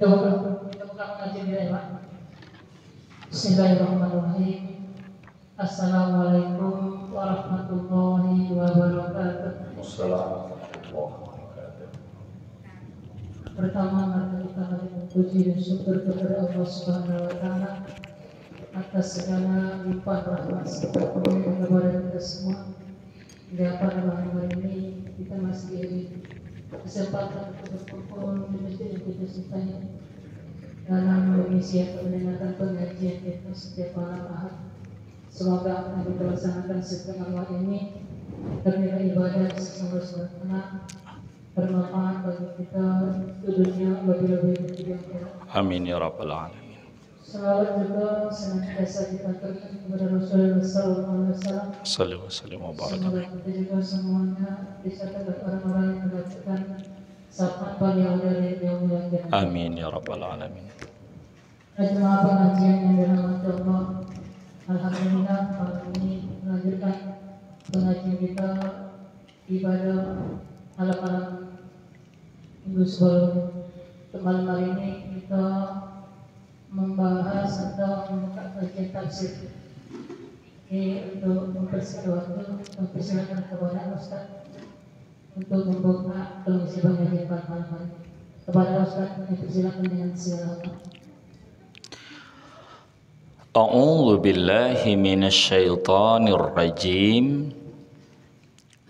Kita buka pengajian kita ya Pak. Bismillahirrahmanirrahim. Assalamualaikum warahmatullahi wabarakatuh. Pertama, mari kita memuji dan syukur kepada Allah Subhanahu wa Ta'ala atas segala limpah rahmat serta karunia kepada kita semua. Hingga pada malam hari ini kita masih diberi kesempatan untuk berkumpul di masjid yang kita cintai dalam mengisi atau mendengarkan pengajian kita setiap malam Ahad. Semoga apa yang kita laksanakan setiap malam ini bernilai ibadah sesungguhnya bermanfaat bagi kita di dunia lebih-lebih di akhirat. Amin ya rabbal alamin. Salawat juga senantiasa kita aturkan kepada Rasulullah sallallahu alaihi wasallam. Sallallahu alaihi wasallam. Semoga kita juga semuanya disertai orang-orang yang melakukan syafaat beliau dari yaumil akhir. Amin ya rabbal alamin. Jemaah pengajian yang dirahmati Allah, alhamdulillah malam ini melanjutkan pengajian kita ibadah malam-malam minggu sebelumnya. Malam hari ini kita membahas atau membuka kajian tafsir. Ini untuk mempersingkat waktu, mempersilakan kepada Ustaz untuk membuka pengisi pengajian pada malam hari ini. Kepada Ustaz, dipersilakan dengan segala hormat. A'udzu billahi minasyaitonir rajim.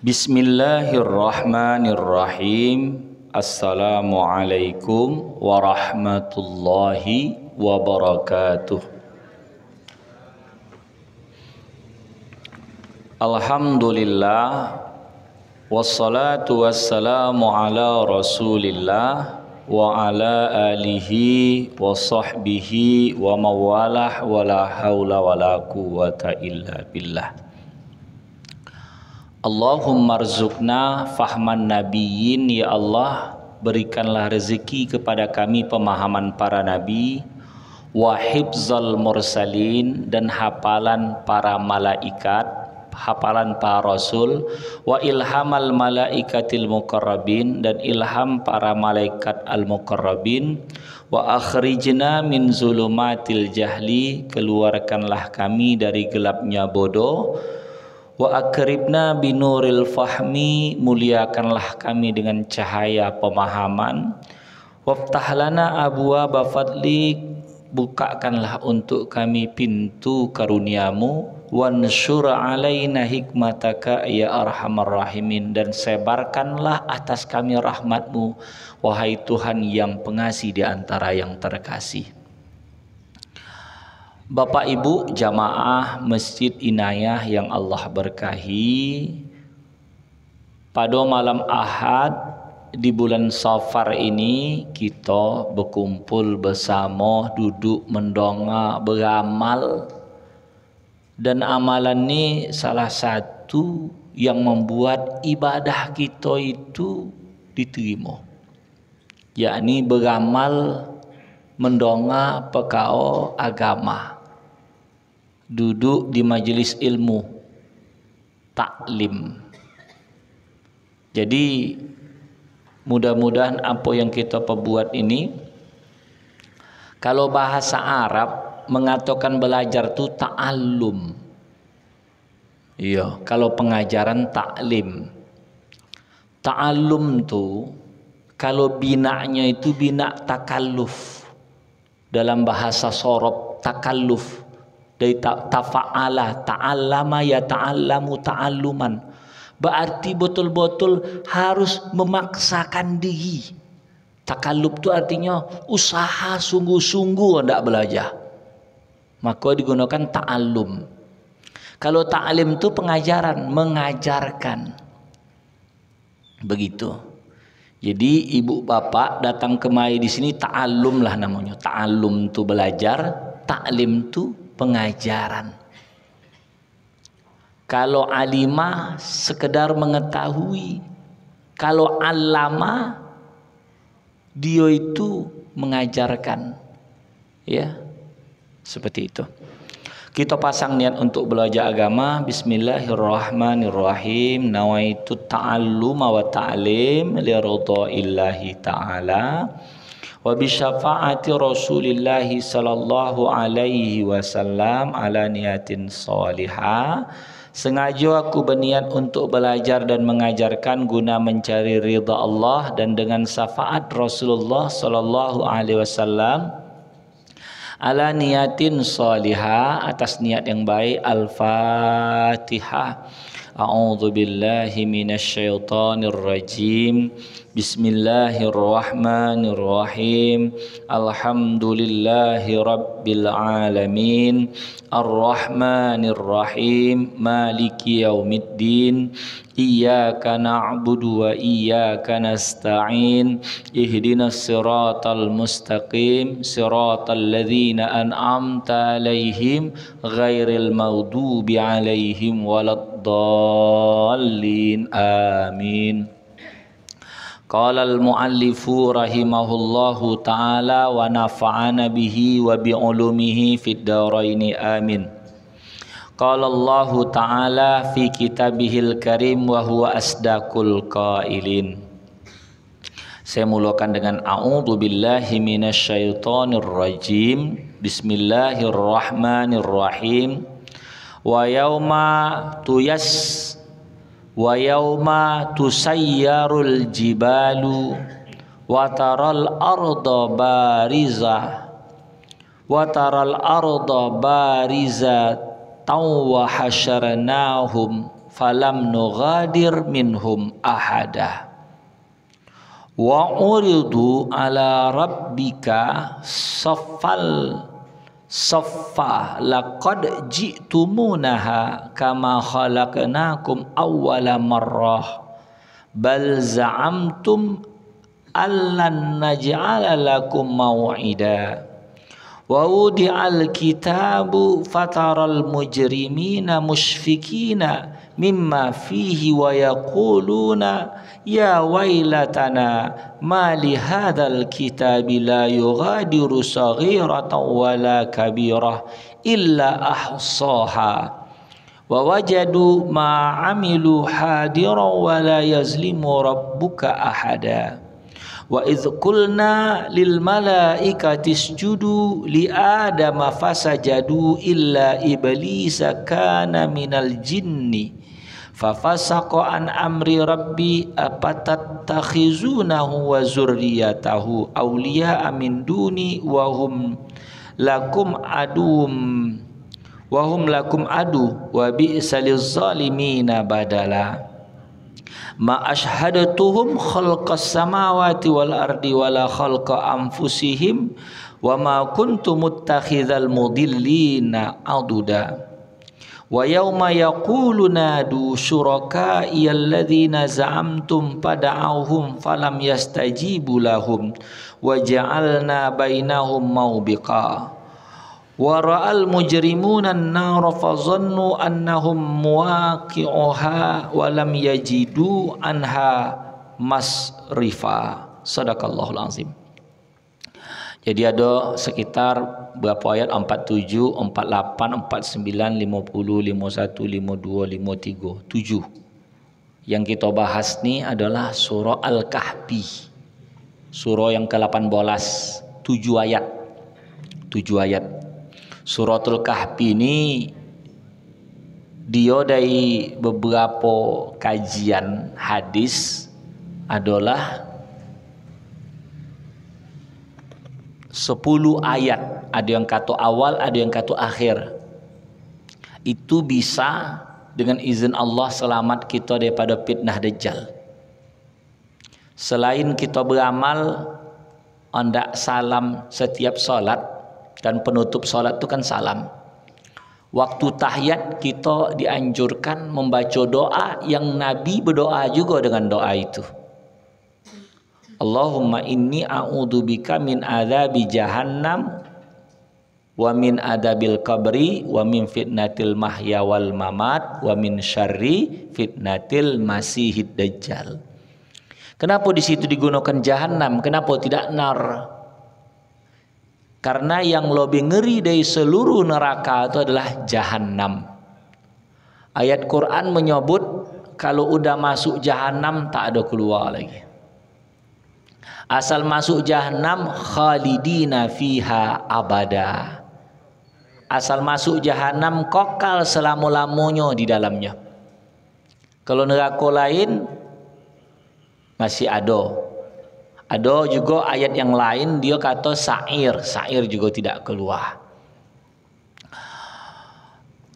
Bismillahirrahmanirrahim. Assalamualaikum warahmatullahi wabarakatuh. Alhamdulillah wassalatu wassalamu ala Rasulillah wa ala alihi wa sahbihi wa mawalah wa la haula wa la quwwata illa billah. Allahumma rzuqna fahman nabiyyin, ya Allah berikanlah rezeki kepada kami pemahaman para nabi, wa hifzal mursalin, dan hafalan para malaikat, hafalan para rasul, wa ilhamal malaikatil muqarrabin, dan ilham para malaikat al muqarrabin, wa akhrijna min zulumatil jahli, keluarkanlah kami dari gelapnya bodoh, wa akribna binuril fahmi, muliakanlah kami dengan cahaya pemahaman, waftah lana abwaaba fadlik, bukakanlah untuk kami pintu karuniamu, wansyur alaina hikmataka ya arhamar rahimin, dan sebarkanlah atas kami rahmatmu wahai Tuhan yang pengasih di antara yang terkasih. Bapak Ibu jamaah Masjid Inayah yang Allah berkahi, pada malam Ahad di bulan Safar ini kita berkumpul bersama, duduk mendonga, beramal, dan amalan ini salah satu yang membuat ibadah kita itu diterima, yakni beramal mendonga perkara agama, duduk di majelis ilmu, taklim. Jadi mudah-mudahan apa yang kita perbuat ini, kalau bahasa Arab mengatakan belajar itu ta'allum. Iya, kalau pengajaran taklim. Ta'allum tuh kalau binaknya itu binak takalluf. Dalam bahasa sorob takalluf dari tafa'ala, ta'allama ya ta'allamu ta'alluman, berarti betul-betul harus memaksakan diri. Takalluf itu artinya usaha sungguh-sungguh hendak belajar, maka digunakan ta'allum. Kalau ta'lim itu pengajaran, mengajarkan, begitu. Jadi ibu bapak datang kemari di sini ta'allum lah namanya. Ta'allum itu belajar, ta'lim itu pengajaran. Kalau alimah sekedar mengetahui, kalau allama dia itu mengajarkan, ya seperti itu. Kita pasang niat untuk belajar agama. Bismillahirrahmanirrahim. Nawaitu ta'alluma wa ta'lim li ridha'illahi ta'ala wa bi syafaati Rasulillah sallallahu alaihi wasallam ala niyatin salihah. Sengaja aku berniat untuk belajar dan mengajarkan guna mencari ridha Allah dan dengan syafaat Rasulullah sallallahu alaihi wasallam ala niyatin salihah, atas niat yang baik. Al-Fatihah. A'udzu billahi minasyaitonir rajim. Bismillahirrahmanirrahim. Alhamdulillahi rabbil alamin. Ar-Rahmanir Rahim. Maliki yaumiddin. Iyyaka na'budu wa iyyaka nasta'in. Ihdinas siratal mustaqim. Siratal ladzina an'amta 'alaihim ghairil maghdubi 'alaihim waladdallin. Amin. Qala al-muallifu rahimahullahu ta'ala wa nafa'ana bihi wa bi ulumihi fid dharaini amin. Qala Allah ta'ala fi kitabihil karim wa huwa asdaqul qailin. Saya mulakan dengan a'udzu billahi minasyaitonir rajim. Bismillahirrahmanirrahim. Wa yauma tusayyarul jibalu wa taral arda bariza wa hasyarnahum falam nughadir minhum ahada wa uridu ala rabbika saffa laqad ji'tumunaha kama khalaqnakum awwala marrah bal za'amtum allan naj'ala lakum maw'ida wa wudi'al kitabu fataral mujrimina mushfikina mimma fihi wa yaquluna ya wailatana ma li hadzal kitabi la yughadiru saghiratan wala kabirah illa ahsaha wa wajadu ma amilu hadiran wa la yazlimu rabbuka ahada. Wa idz qulna lil malaikati isjudu li adama fasajadu illa iblisa kana minal jinni fafasaqa an amri rabbi apatattakhizunahu wa zurriyatahu awliya'a min duni wa hum lakum adu wa bi'saliz zalimina badala. Ma ashhadatuhum khalqas samawati wal ardi wala khalqa anfusihim wa ma kuntu muttakhidhal mudillina aduda. Wa yauma yaqulu nadu syuraka'i alladhina za'amtum fada'awhum falam yastajibu lahum wa ja'alna bainahum mawbiqa. Wa ra'al mujrimuna an-nara fazannu annahum muwaqi'uha wa lam yajidu anha masrifa. Shadaqallahul azim. Jadi ada sekitar berapa ayat? 47, 48, 49, 50, 51, 52, 53, 7. Yang kita bahas ni adalah surah Al-Kahfi. Surah yang ke-18, 7 ayat. 7 ayat. Suratul Kahfi ini dia dari beberapa kajian hadis adalah 10 ayat. Ada yang kata awal, ada yang kata akhir. Itu bisa dengan izin Allah selamat kita daripada fitnah Dajjal. Selain kita beramal hendak salam setiap salat, dan penutup salat itu kan salam. Waktu tahiyat kita dianjurkan membaca doa yang Nabi berdoa juga dengan doa itu. Allahumma inni a'udzubika min adzabi jahannam wa min adzabil qabri wa min fitnatil mahya wal mamat wa min syarri fitnatil masihid dajjal. Kenapa di situ digunakan jahannam? Kenapa tidak nar? Karena yang lebih ngeri dari seluruh neraka itu adalah jahannam. Ayat Quran menyebut kalau udah masuk jahannam tak ada keluar lagi. Asal masuk jahanam khalidina fiha abada. Asal masuk jahanam kokal selama-lamanya di dalamnya. Kalau neraka lain masih ada. Ada juga ayat yang lain dia kata sa'ir. Sa'ir juga tidak keluar.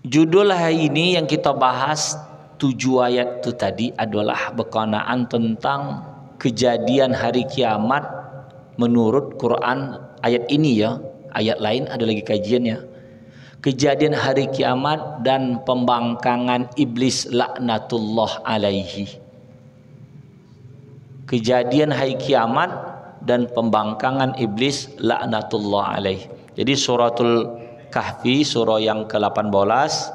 Judul hari ini yang kita bahas 7 ayat itu tadi adalah berkenaan tentang kejadian hari kiamat menurut Quran. Ayat ini ya, ayat lain ada lagi kajiannya. Kejadian hari kiamat dan pembangkangan iblis laknatullah alaihi. Kejadian hari kiamat dan pembangkangan iblis laknatullah alaihi. Jadi suratul Kahfi surah yang ke-18.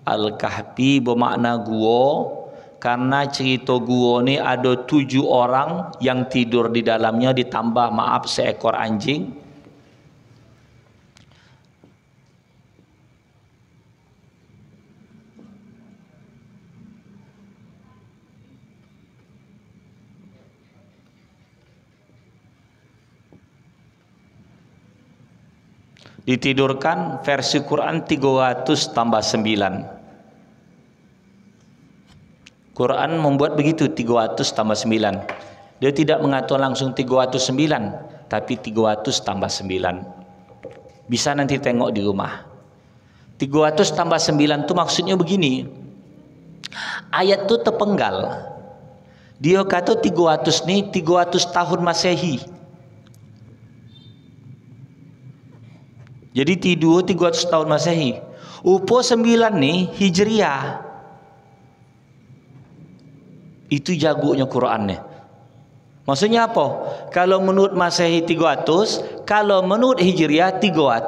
Al-Kahfi bermakna gua, karena cerita gua ni ada 7 orang yang tidur di dalamnya ditambah maaf seekor anjing. Ditidurkan versi Quran 300 tambah 9. Quran membuat begitu 300 tambah 9. Dia tidak mengatur langsung 309, tapi 300 tambah 9. Bisa nanti tengok di rumah. 300 tambah 9 itu maksudnya begini. Ayat itu terpenggal. Dia kata 300 ni 300 tahun Masehi. Jadi tidur 300 tahun Masehi. Upo 9 ni Hijriah. Itu jagonya Quran ni. Maksudnya apa? Kalau menurut Masehi 300, kalau menurut Hijriah 309.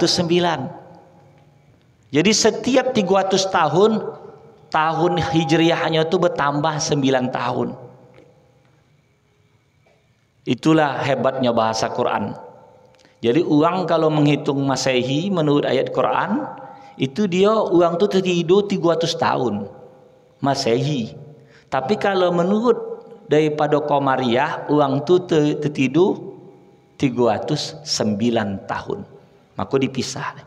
Jadi setiap 300 tahun, tahun Hijriahnya itu bertambah 9 tahun. Itulah hebatnya bahasa Quran. Jadi orang kalau menghitung Masehi menurut ayat Quran, itu dia orang tu tertidur 300 tahun Masehi. Tapi kalau menurut daripada Komariah, orang tu tertidur 309 tahun. Maka dipisah.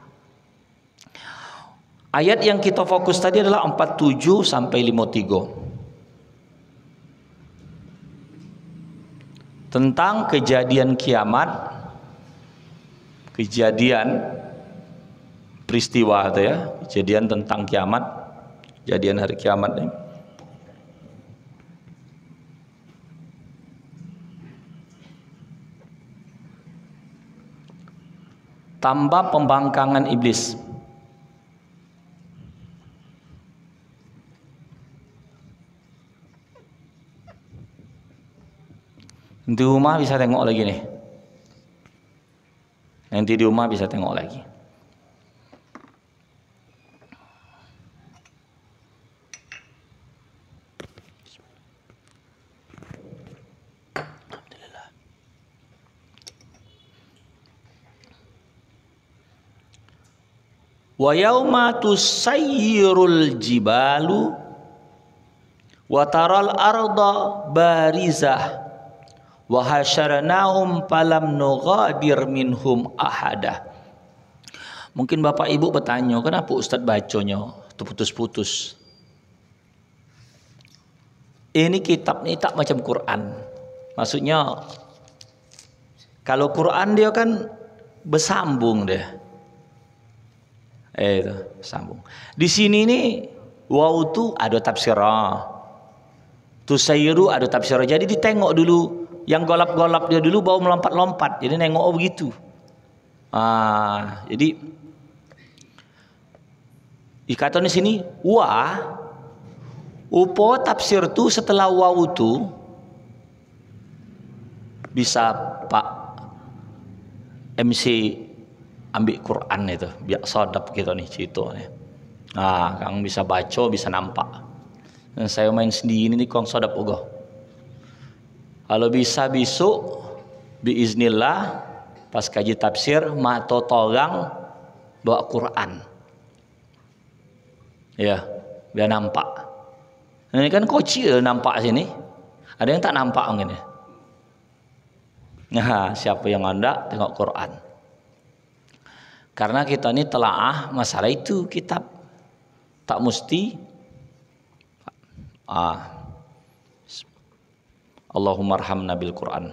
Ayat yang kita fokus tadi adalah 47 sampai 53. Tentang kejadian kiamat. Kejadian peristiwa itu ya, kejadian tentang kiamat, kejadian hari kiamat ini. Tambah pembangkangan iblis. Di rumah bisa tengok lagi nih. Nanti di rumah bisa tengok lagi. Alhamdulillah. Wa yauma tusayyirul jibalu wa taral arda barizah wa hasyarnahum falam nughadir minhum ahada. Mungkin Bapak Ibu bertanya, kenapa Ustaz bacanya terputus-putus? Ini kitab ni tak macam Quran. Maksudnya kalau Quran dia kan bersambung dia. Itu sambung. Di sini ni waw tu ada tafsirah. Tusayyiru ada tafsirah. Jadi ditengok dulu. Yang golap-golap dia dulu baru melompat-lompat. Jadi nengok begitu. Jadi dikatakan di sini upo tafsir tu setelah waw tu bisa Pak MC ambil Quran itu biar sadap kita nih cerita nih. Kang bisa baca, bisa nampak. Dan saya main sendiri ini kong sadap juga. Kalau bisa besok biiznillah pas kaji tafsir mato torang doa Quran. Ya, biar nampak. Ini kan kecil nampak sini. Ada yang tak nampak mungkin ya. Nah, siapa yang anda tengok Quran. Karena kita ini telaah masalah itu kitab. Tak mesti Allahumma arhamna bil Quran.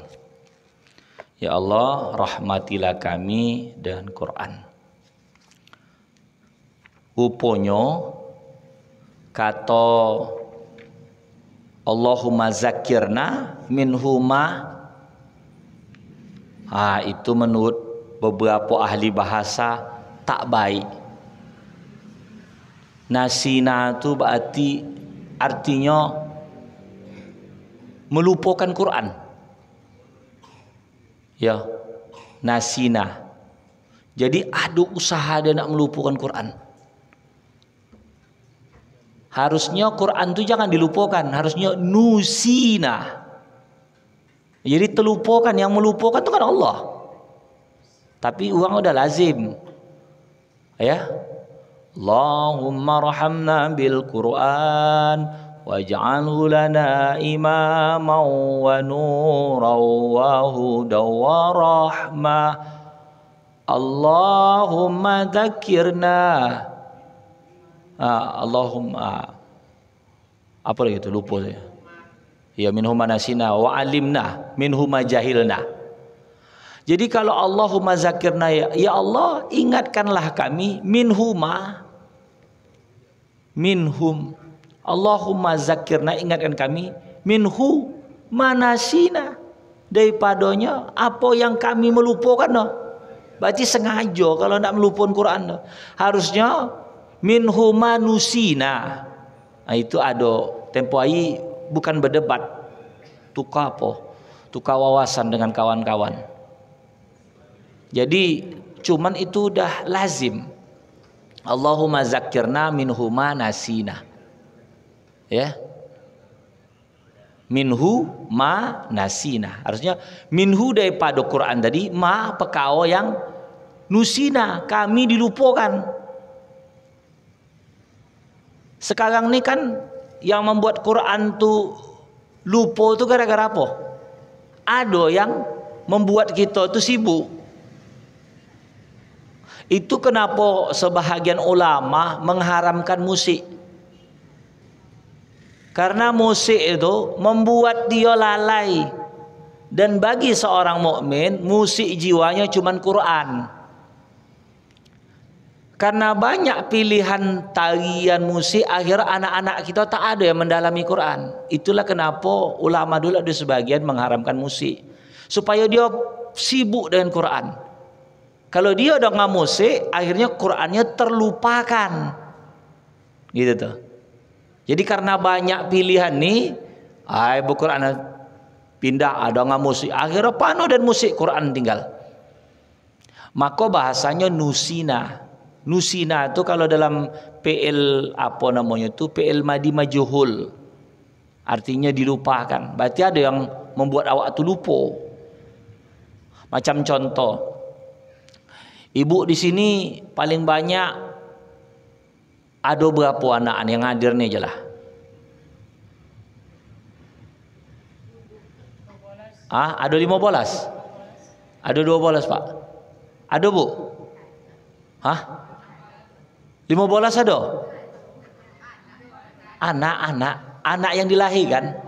Ya Allah, rahmatilah kami dengan Quran. Rupanya kata Allahumma zakirna minhuma, itu menurut beberapa ahli bahasa tak baik. Nasina itu berarti artinya melupakan Quran. Ya, nasina. Jadi ada usaha dia nak melupakan Quran. Harusnya Quran itu jangan dilupakan, harusnya nusina. Jadi terlupakan, yang melupakan itu kan Allah. Tapi orang udah lazim. Ya. Allahumma rahamna bil Quran waj'alhu lana imaman wa nuran wa hudan wa rahmah. Allahumma dzakirna. Allahumma apa lagi itu, lupa saya. Ya, minhuma nasina wa alimna minhuma jahilna. Jadi kalau Allahumma zakirna, ya Allah ingatkanlah kami, minhuma, minhum, Allahumma zakirna, ingatkan kami, minhu manasina, daripadanya apa yang kami melupakan. Berarti sengaja kalau nak melupakan Quran. Harusnya minhu manusina. Itu ada tempo ai bukan berdebat, tukar apa, tukar wawasan dengan kawan-kawan. Jadi cuman itu udah lazim. Allahumma zakirna minhuma nasina. Ya. Minhu ma nasina. Harusnya minhu daripada Quran tadi, ma perkara yang nusina, kami dilupakan. Sekarang ni kan yang membuat Quran tu lupa tu gara-gara apa? Ada yang membuat kita tu sibuk. Itu kenapa sebahagian ulama mengharamkan musik. Karena musik itu membuat dia lalai. Dan bagi seorang mukmin, musik jiwanya cuma Quran. Karena banyak pilihan tarian musik, akhirnya anak-anak kita tak ada yang mendalami Quran. Itulah kenapa ulama dulu ada sebagian mengharamkan musik. Supaya dia sibuk dengan Quran. Kalau dia dengan musik, akhirnya Qurannya terlupakan. Gitu tuh. Jadi karena banyak pilihan nih, buku Quran pindah ada dengan musik. Akhirnya pano dan musik Quran tinggal. Maka bahasanya nusina. Nusina itu kalau dalam PL apa namanya itu, PL madi majhul. Artinya dilupakan. Berarti ada yang membuat awak tu lupa. Macam contoh, ibu di sini paling banyak ada berapa anak yang hadir ni je lah? Ada 15? Ada 12 Pak? Ada Bu? 15 ada? Anak yang dilahirkan.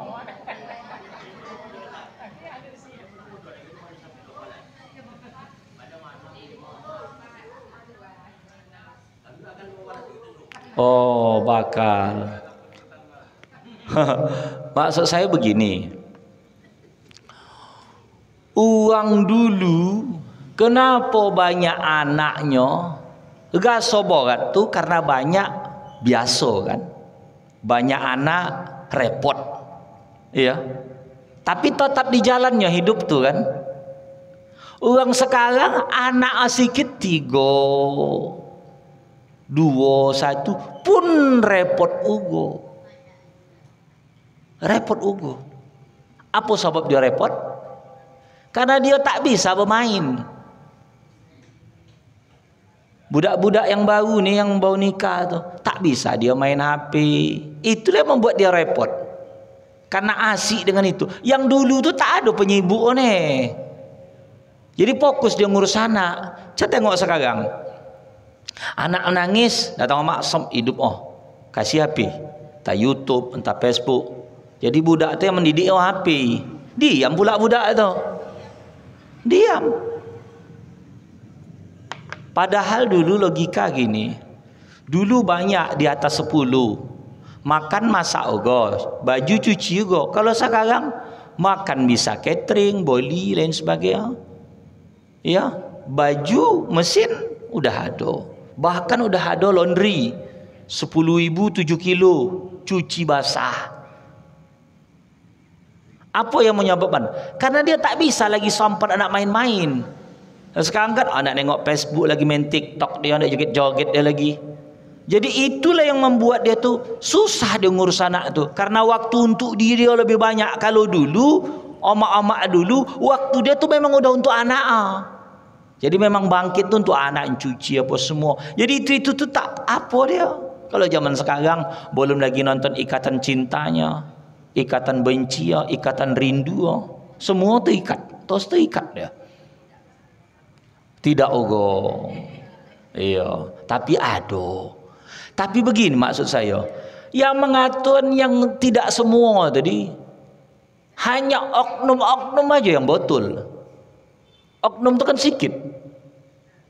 Oh, bakal. Maksud saya begini. Uang dulu kenapa banyak anaknya? Gak soborat tuh karena banyak biasa kan. Banyak anak repot. Iya. Tapi tetap di jalannya hidup tuh kan. Uang sekarang anak sedikit 3, 2, 1 pun repot ugo. Repot ugo. Apa sebab dia repot? Karena dia tak bisa bermain. Budak-budak yang baru nih, yang baru nikah tuh, tak bisa dia main HP. Itulah yang membuat dia repot. Karena asik dengan itu. Yang dulu tuh tak ada penyibuk nih. Jadi fokus dia ngurus anak. Saya tengok sekarang, anak nangis, datang mak hidup kasih HP, entah YouTube, entah Facebook. Jadi budak tu yang mendidik HP. Diam pula budak tu. Diam. Padahal dulu logika gini. Dulu banyak di atas 10. Makan masak juga, baju cuci juga. Kalau sekarang makan bisa catering, boli lain sebagainya. Ya, baju mesin udah ada. Bahkan udah ada laundry 10.000 7 kilo cuci basah. Apa yang menyebabkan? Karena dia tak bisa lagi sempat anak main-main. Sekarang kan anak nengok Facebook lagi, main TikTok, dia nak joget-joget dia lagi. Jadi itulah yang membuat dia tu susah dia ngurus anak tu. Karena waktu untuk diri dia lebih banyak. Kalau dulu, omak-omak dulu, waktu dia tu memang udah untuk anak. Jadi memang bangkit tu untuk anak, cuci apa semua. Jadi itu tu tak apa dia. Kalau zaman sekarang belum lagi nonton Ikatan Cintanya, Ikatan Benci, Ikatan Rindu, semua tu ikat. Terus tu ikat dia. Tidak ogo. Iya, tapi ada. Tapi begini maksud saya, yang mengatur yang tidak semua tadi, hanya oknum-oknum aja yang betul. Oknum itu kan sikit.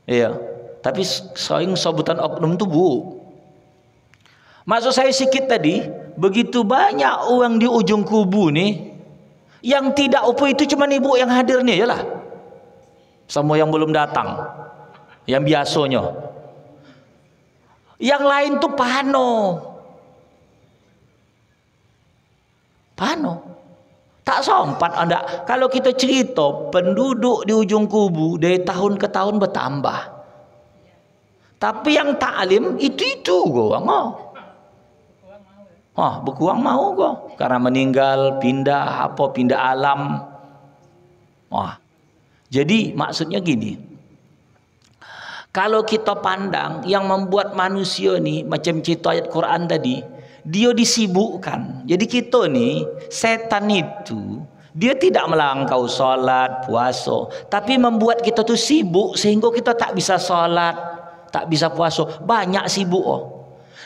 Iya, tapi sering sebutan oknum itu bu. Maksud saya sikit tadi, begitu banyak orang di ujung kubu nih, yang tidak upu itu cuma ibu yang hadir nih, yalah. Semua yang belum datang, yang biasanya. Yang lain tuh pano. Tak sempat Anda. Kalau kita cerita penduduk di ujung kubu dari tahun ke tahun bertambah. Tapi yang taklim itu go. Berkurang mau go. Karena meninggal, pindah alam. Jadi maksudnya gini. Kalau kita pandang yang membuat manusia ni macam cerita ayat Quran tadi, dia disibukkan. Jadi kita ni, setan itu dia tidak melarang kau solat, puasa, tapi membuat kita tu sibuk sehingga kita tak bisa solat, tak bisa puasa. Banyak sibuk.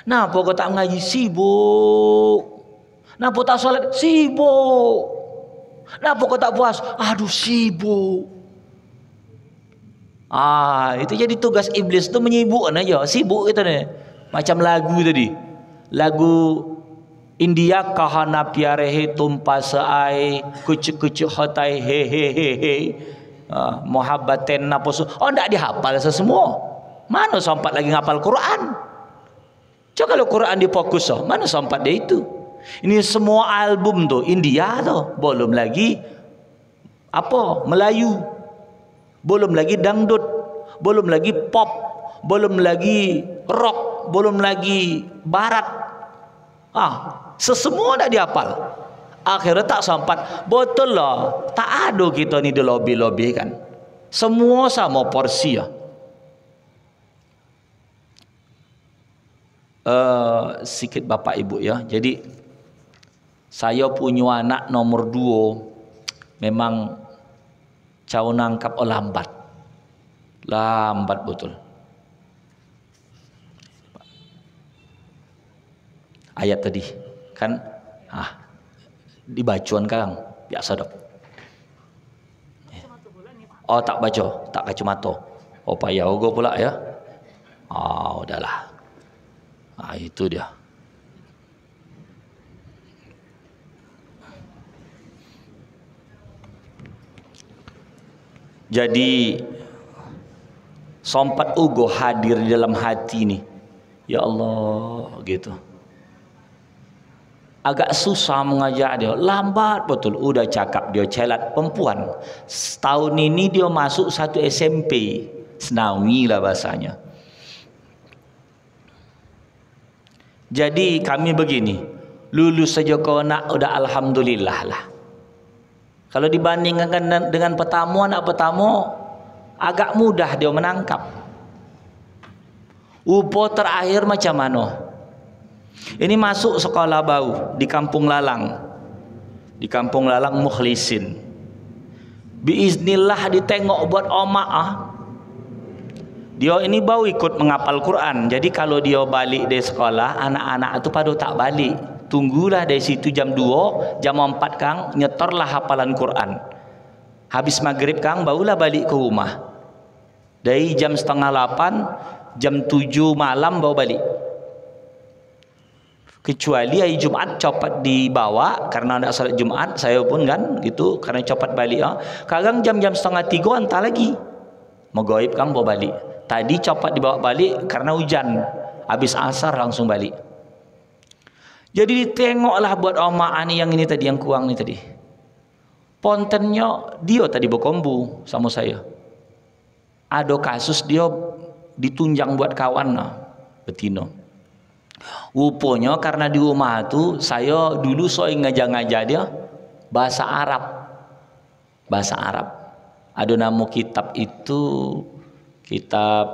Napa kau tak mengaji? Sibuk. Napa tak solat? Sibuk. Napa kau tak puasa? Aduh, sibuk. Itu jadi tugas iblis tu menyibukkan aja, sibuk kita ni. Macam lagu tadi. Lagu India kahana pyare he tum pasai kucuk hotai he he he he. Muhabbaten naposu. Ndak dihafal semua. Mana sempat lagi ngapal Quran? Coba kalau Quran difokus, mana sempat dia itu? Ini semua album tu India tu, belum lagi Melayu. Belum lagi dangdut, belum lagi pop, belum lagi rock, belum lagi barat. Sesemua dah dihafal. Akhirnya tak sempat. Betul lah, tak ada kita ni dilobi-lobi kan. Semua sama porsi ya. Sikit bapak ibu ya. Jadi saya punya anak nomor 2 memang cau nangkap lambat betul. Ayat tadi kan dibacuan kan biasa dok. Tak baca, tak kacamata. Payah ogo pula ya. Udahlah. Itu dia. Jadi sompat ugo hadir di dalam hati ni. Ya Allah gitu. Agak susah mengajak dia, lambat betul. Udah cakap dia celat perempuan. Setahun ini dia masuk 1 SMP. Senawi lah bahasanya. Jadi kami begini, lulus saja kau nak udah alhamdulillah lah. Kalau dibandingkan dengan anak pertama agak mudah dia menangkap. Upo terakhir macam mana? Ini masuk sekolah baru di Kampung Lalang. Di Kampung Lalang Mukhlisin. Biiznillah ditengok buat omak dia ini baru ikut menghafal Quran. Jadi kalau dia balik dari sekolah, anak-anak itu pada tak balik. Tunggulah dari situ jam 2, jam 4 kang nyetorlah hafalan Quran. Habis maghrib kang barulah balik ke rumah. Dari jam 7:30, jam 7 malam baru balik. Kecuali hari Jumaat copot dibawa karena ada salat Jumaat, saya pun kan gitu karena copot balik. Kadang jam-jam 2:30 hantar lagi. Maghrib kang baru balik. Tadi copot dibawa balik karena hujan. Habis asar langsung balik. Jadi tengoklah buat omak ni yang ini tadi, yang kurang ni tadi. Pontennya dia tadi berkombu sama saya. Ada kasus dia ditunjang buat kawan betina. Rupanya karena di rumah tu saya dulu soal ngajar-ngajar dia bahasa Arab. Bahasa Arab. Ada nama kitab itu kitab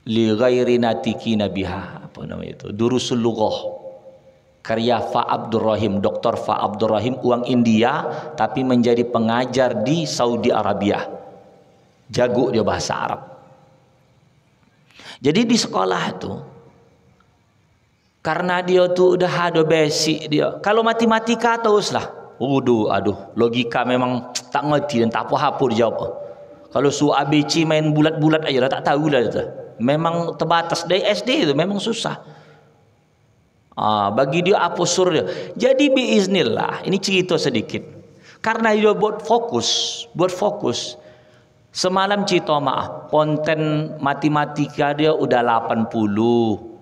li ghairi natiki nabiha, apa nama itu, Durusul Lughah, karya Fa Abdurrahim, Dr. Fa Abdurrahim, orang India tapi menjadi pengajar di Saudi Arabia. Jago dia bahasa Arab. Jadi di sekolah tu karena dia tu udah ada basic dia. Kalau matematika teruslah. Aduh, logika memang tak ngerti dan tak apa-apa dia jawab. Kalau suruh ABC main bulat-bulat aja lah, tak tahulah dia. Memang terbatas dari SD itu memang susah. Bagi dia apa sur dia. Jadi biiznillah, ini cerita sedikit. Karena dia buat fokus. Semalam cerita maaf, konten matematika dia udah 80,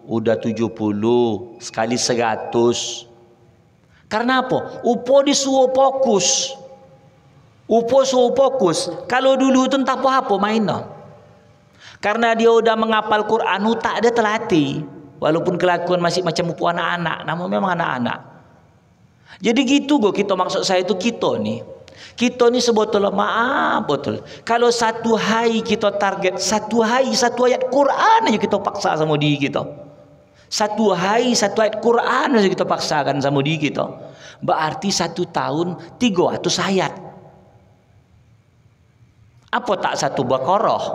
udah 70, sekali 100. Karena apa? Upo disuruh fokus. Kalau dulu tu entah apa mainan. Karena dia udah menghafal Quran, tak ada terlatih. Walaupun kelakuan masih macam upo anak-anak, namun memang anak-anak. Jadi gitu kita maksud saya itu kita ni sebetulnya betul. Kalau satu hari kita target satu ayat Quran aja kita paksa sama diri kita. Satu ayat Quran aja kita paksakan sama diri kita. Berarti 1 tahun 300 ayat. Apa tak satu Baqarah?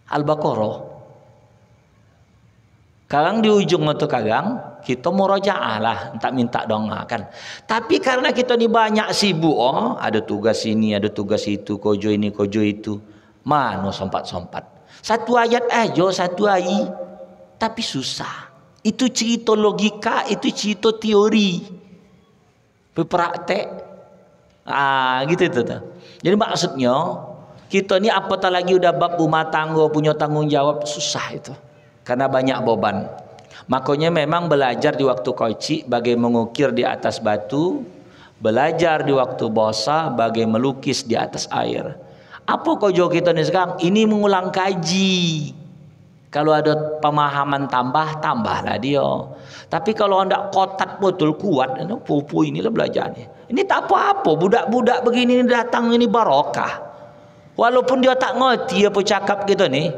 Al-Baqarah. Kadang di ujung itu kadang kita murojaah lah, tak minta doa kan. Tapi karena kita ni banyak sibuk, ada tugas ini, ada tugas itu, kojo ini, kojo itu. Mana sompat-sompat. Satu ayat aja, satu hari. Tapi susah. Itu cerita logika, itu cerita teori. Berpraktek. Gitu itu. Jadi maksudnya kita ni apatah lagi udah bab rumah tangga, punya tanggung jawab, susah itu. Karena banyak beban. Makanya memang belajar di waktu kecil bagai mengukir di atas batu, belajar di waktu bosa bagai melukis di atas air. Apa kojo kita ni sekarang? Ini mengulang kaji. Kalau ada pemahaman tambahlah dia. Tapi kalau anda kotak betul kuat, pupu inilah belajarnya. Ini tak apa-apa, budak-budak begini datang ini barokah. Walaupun dia tak ngerti apa cakap kita ni,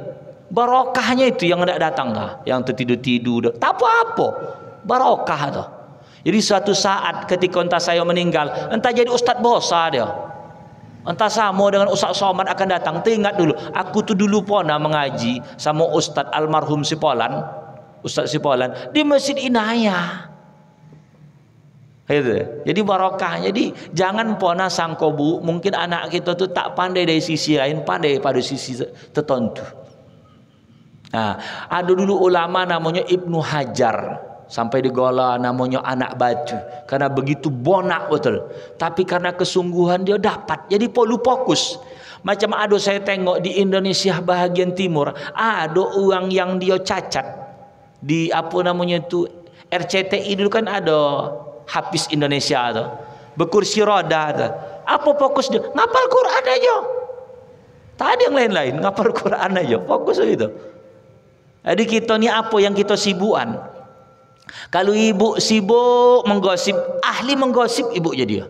barokahnya itu yang hendak datang lah, yang tertidur-tidur. Tak apa-apa, barokah tu. Jadi suatu saat ketika entah saya meninggal, entah jadi ustaz bosa dia. Entah sama dengan Ustaz Somad akan datang. Teringat dulu, aku tu dulu pernah mengaji sama Ustaz almarhum Sipolan, Ustaz Sipolan di Masjid Inayah. Gitu. Jadi barokah. Jadi jangan pernah sangka bu, mungkin anak kita tu tak pandai dari sisi lain, pandai pada sisi tertentu. Nah, ada dulu ulama namanya Ibnu Hajar. Sampai digola namanya anak batu karena begitu bonak betul. Tapi karena kesungguhan dia dapat. Jadi perlu fokus. Macam ada saya tengok di Indonesia bahagian timur, ada orang yang dia cacat di apa namanya tu RCTI dulu kan ada Hafiz Indonesia tu. Berkursi roda tu. Apa fokus dia? Ngapal Quran aja. Tak ada yang lain-lain, ngapal Quran aja. Fokus gitu. Jadi kita ni apa yang kita sibukan? Kalau ibu sibuk menggosip, ahli menggosip ibu jadi dia.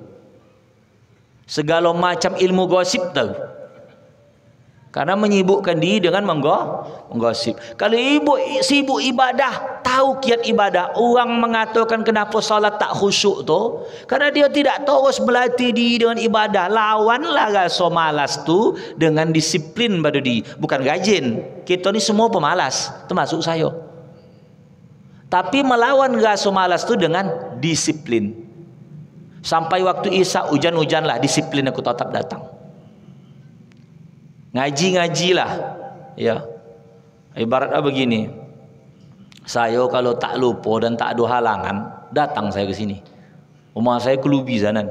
Segala macam ilmu gosip tahu. Karena menyibukkan diri dengan menggosip. Kalau ibu sibuk ibadah, tahu kiat ibadah, orang mengatakan kenapa salat tak khusyuk tu, karena dia tidak terus melatih diri dengan ibadah. Lawanlah rasa malas tu dengan disiplin pada diri, bukan rajin. Kita ni semua pemalas, termasuk saya. Tapi melawan rasa malas tu dengan disiplin. Sampai waktu Isya hujan-hujan lah, disiplin aku tetap datang. Ngaji-ngajilah, ya. Ibaratnya begini, saya kalau tak lupa dan tak ada halangan, datang saya ke sini. Rumah saya ke Lubi sana.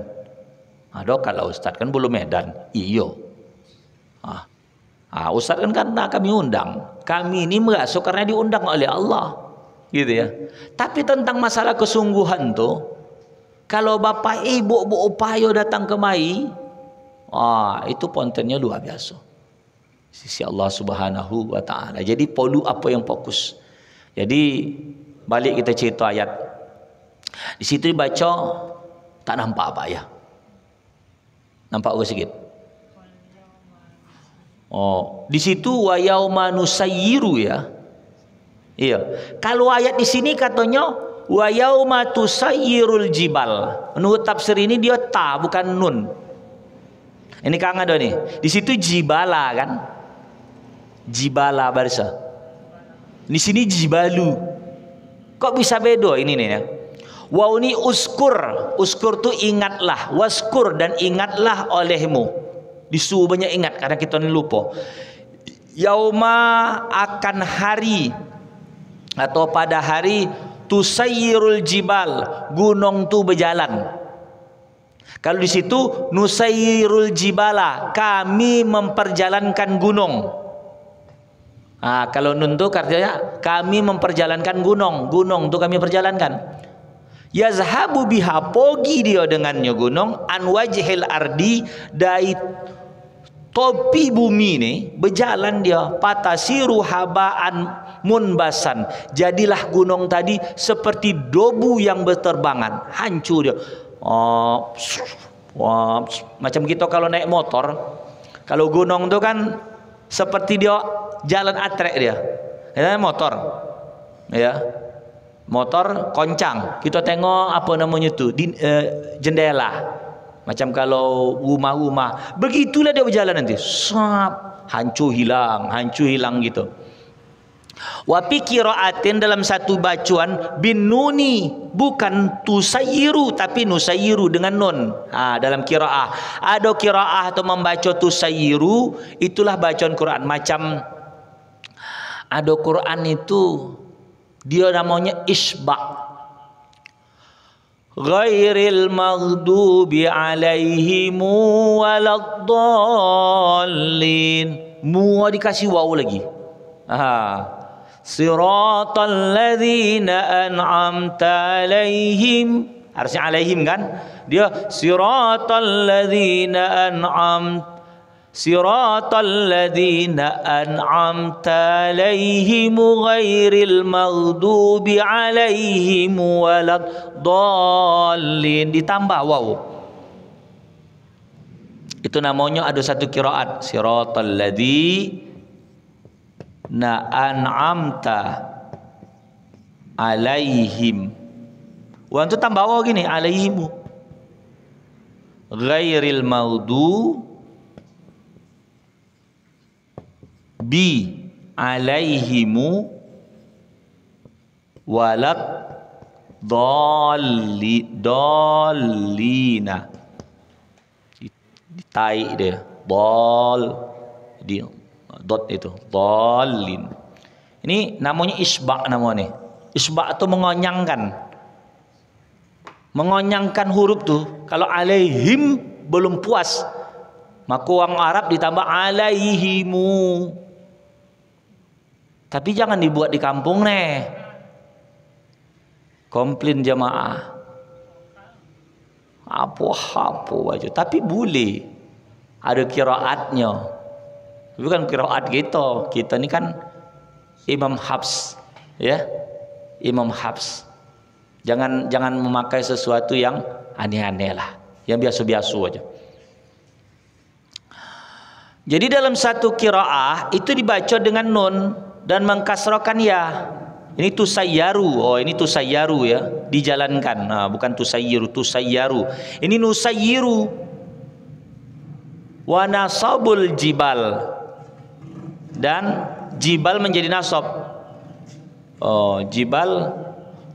Kalau Ustaz kan belum Medan. Iyo. Ustaz kan karena kami undang. Kami ini merasa karena diundang oleh Allah, gitu ya. Tapi tentang masalah kesungguhan tu, kalau bapak ibu berupaya datang kemari, itu kontennya luar biasa. Sisi Allah Subhanahu wa taala. Jadi perlu apa yang fokus. Jadi balik kita cerita ayat. Di situ dibaca tak nampak apa ya. Nampak ke sikit? Di situ wa yauma nusayyiru ya. Iya. Kalau ayat di sini katanya wa yauma tusayyirul jibal. Menurut tafsir ini dia ta bukan nun. Ini Kang ada nih. Di situ jibala kan? Jibala barsa. Di sini jibalu. Kok bisa beda ini nih ya? Wow ini uskur. Uskur tu ingatlah. Waskur dan ingatlah olehmu. Disuruh banyak ingat karena kita ni lupa. Yauma akan hari atau pada hari tusayyirul jibal, gunung tu berjalan. Kalau di situ nusayyirul jibala, kami memperjalankan gunung. Kalau nun tu artinya kami memperjalankan gunung. Gunung tu kami perjalankan. Yazhabu biha, pergi dia dengannya gunung, an wajhil ardi, dari topi bumi ni berjalan dia, patasiru habaan munbasan, jadilah gunung tadi seperti debu yang berterbangan, hancur dia. Macam kita kalau naik motor, kalau gunung tu kan seperti dia jalan atrek dia, motor, ya, motor koncang. Kita tengok apa namanya tu di jendela. Macam kalau rumah-rumah, begitulah dia berjalan nanti. Hancur hilang gitu. Wa fi qiraatin, dalam satu bacaan bin nuni, bukan tusayyiru tapi nusayyiru dengan nun. Dalam qiraah ada qiraah atau membaca tusayyiru, itulah bacaan Quran. Macam ada Quran itu dia namanya isba', ghairil maghdubi alaihim waladdallin. Mu dikasih waw lagi. Siratal ladzina an'amta alaihim, harusnya alaihim kan, dia siratal ladzina an'amta alaihim ghairil maghdubi alaihim waladdallin, ditambah waw. Itu namanya ada satu qiraat siratal ladzina an'amta alaihim. Wa itu tambah waw gini, alaihimu ghairil maghdubi alaihimu walad dallina. Ditaik dia dal, dia dot itu dallin. Ini namanya isba' namanya. Isba' itu mengonyangkan huruf tuh. Kalau alaihim belum puas, maka orang Arab ditambah alaihimu. Tapi jangan dibuat di kampung nih. Komplain jamaah. Apa aja. Tapi boleh. Ada qiraatnya. Bukan qiraat kita. Kita ni kan Imam Hafs, ya. Imam Hafs. Jangan memakai sesuatu yang aneh-aneh lah, yang biasa-biasa aja. Jadi dalam satu qiraah itu dibaca dengan nun dan mengkasrahkan ya. Ini tusayyaru. Oh, ini tusayyaru ya, dijalankan. Nah, bukan tusayyiru, tusayyaru. Ini nusayyiru. Wa nasabul jibal. Dan jibal menjadi nasab. Oh, jibal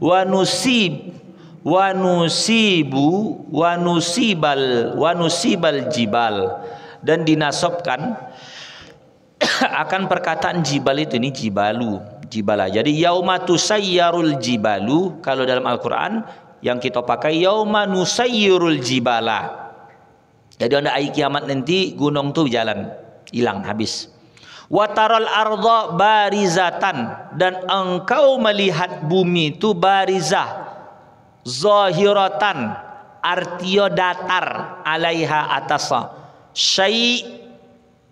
wa nusib wa nusibu wa nusibal jibal, dan dinasabkan akan perkataan jibal itu, ini jibalu, jibala. Jadi yauma tusayyarul jibalu, kalau dalam Al-Qur'an yang kita pakai yauma nusayyirul jibala. Jadi ada hari kiamat nanti gunung tuh jalan, hilang, habis. Wa taral arda barizatan, dan engkau melihat bumi itu barizah, zahiratan, artio datar, alaiha atasa, syai'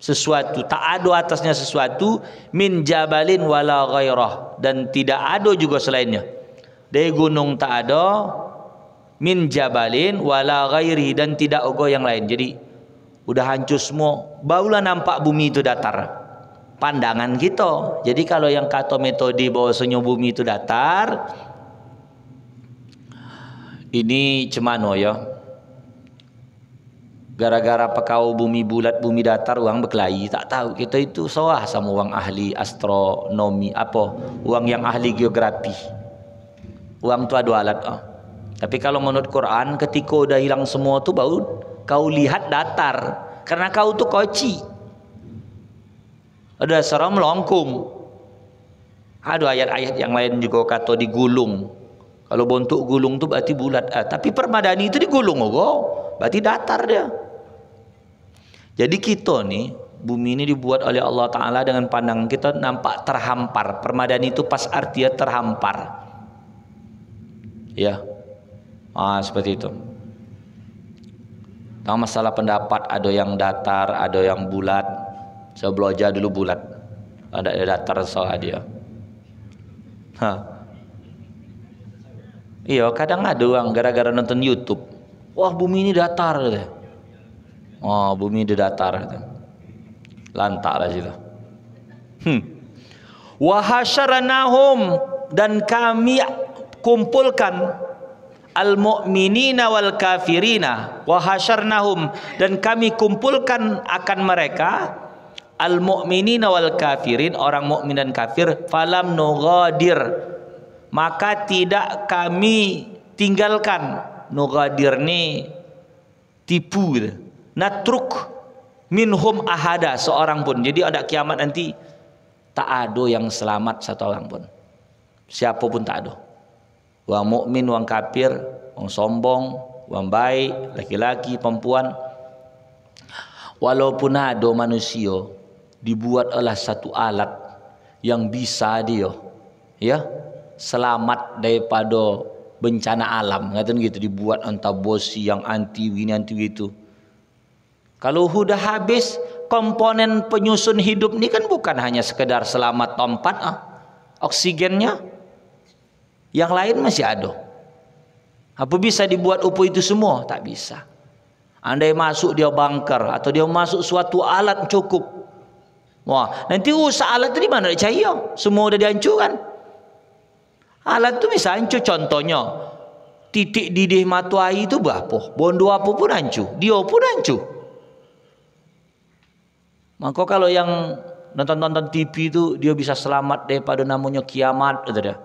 sesuatu, tak ada atasnya sesuatu, min jabalin wala ghairah, dan tidak ada juga selainnya. Dari gunung tak ada, min jabalin wala ghairi, dan tidak ada yang lain. Jadi udah hancur semua, barulah nampak bumi itu datar. Pandangan kita. Jadi kalau yang kata metode bahwasanya bumi itu datar, ini cemano ya. Gara-gara pekau bumi bulat, bumi datar, orang berkelahi. Tak tahu kita itu sawah sama orang ahli astronomi, apa, orang yang ahli geografi. Orang tu ada alat. Tapi kalau menurut Quran, ketika udah hilang semua tu baru kau lihat datar, karena kau tu koci. Ada seram melongkung. Ada ayat-ayat yang lain juga kata digulung. Kalau bentuk gulung tu berarti bulat. Tapi permadani itu digulung, berarti datar dia. Jadi kita nih, bumi ini dibuat oleh Allah Ta'ala dengan pandangan kita nampak terhampar. Permadani itu pas artinya terhampar. Ya, seperti itu. Tahu masalah pendapat, ada yang datar, ada yang bulat. Saya belajar dulu bulat, ada datar soal dia. Iya, kadang ada orang gara-gara nonton YouTube, wah bumi ini datar, oh bumi ini datar, lantak lah situ. Wa hasyaranahum, dan kami kumpulkan al-mu'minina wal kafirina, wa hasyarnahum, dan kami kumpulkan akan mereka al-mu'minina wal kafirin, orang mukmin dan kafir, falam nughadir, maka tidak kami tinggalkan. Nughadir ni tipu, natruk minhum ahada, seorang pun. Jadi ada kiamat nanti tak ada yang selamat satu orang pun, siapa pun tak ada. Orang mukmin, orang kafir, orang sombong, orang baik, laki-laki, perempuan, walaupun ada manusia, dibuat oleh satu alat yang bisa dia ya selamat daripada bencana alam, ngatain gitu, dibuat entah bosi yang anti gini anti gitu. Kalau sudah habis komponen penyusun hidup ini kan bukan hanya sekedar selamat tempat, oksigennya, yang lain masih ada. Apa bisa dibuat upu itu semua? Tak bisa. Andai masuk dia bunker atau dia masuk suatu alat cukup, wah nanti usaha alat itu di mana cahaya, semua udah dihancurkan. Alat itu bisa hancur, contohnya titik didih matuai itu berapa, bondo apa pun hancur, dia pun hancur. Maka kalau yang nonton TV itu dia bisa selamat daripada namanya kiamat, gitu dah.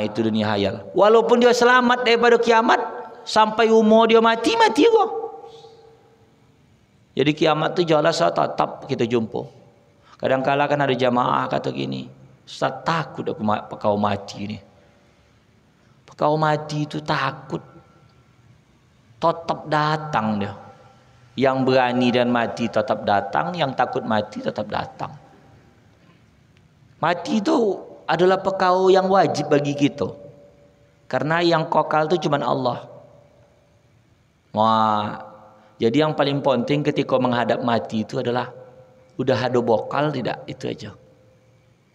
Itu dunia hayal. Walaupun dia selamat daripada kiamat, sampai umur dia mati kok. Jadi kiamat itu jelas tetap kita jumpa. Kadang-kala kan ada jamaah kata gini, Ustaz takut aku kau mati ni. Kau mati itu takut, tetap datang dia. Yang berani dan mati tetap datang, yang takut mati tetap datang. Mati itu adalah perkara yang wajib bagi kita, karena yang kokal itu cuma Allah. Jadi yang paling penting ketika menghadap mati itu adalah udah ada bokal tidak, itu aja.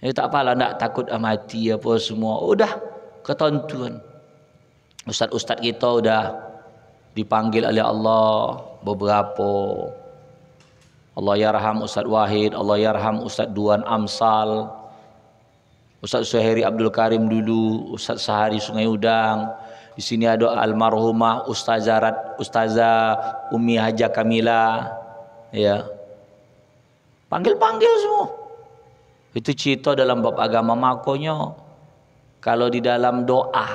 Jadi tak apalah, nak takut mati apa semua, udah ketentuan. Ustaz-ustaz kita udah dipanggil oleh Allah beberapa. Allah yarham Ustaz Wahid, Allah yarham Ustaz Duan Amsal, Ustaz Suhairi Abdul Karim dulu, Ustaz Sahari Sungai Udang. Di sini ada almarhumah Ustazah Umi Haja Kamila, ya. Panggil-panggil semua. Itu cerita dalam bab agama. Makanya kalau di dalam doa,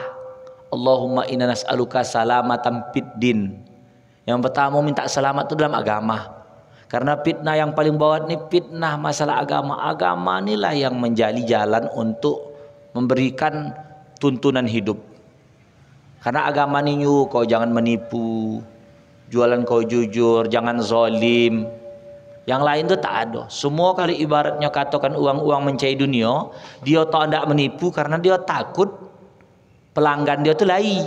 Allahumma inna nas'aluka salamatan fid din. Yang pertama minta selamat itu dalam agama. Karena fitnah yang paling bawah ini fitnah masalah agama. Agama inilah yang menjadi jalan untuk memberikan tuntunan hidup. Karena agama ini kau jangan menipu, jualan kau jujur, jangan zalim. Yang lain itu tak ada. Semua kali ibaratnya katakan uang-uang mencari dunia, dia tak hendak menipu karena dia takut pelanggan dia tu lai.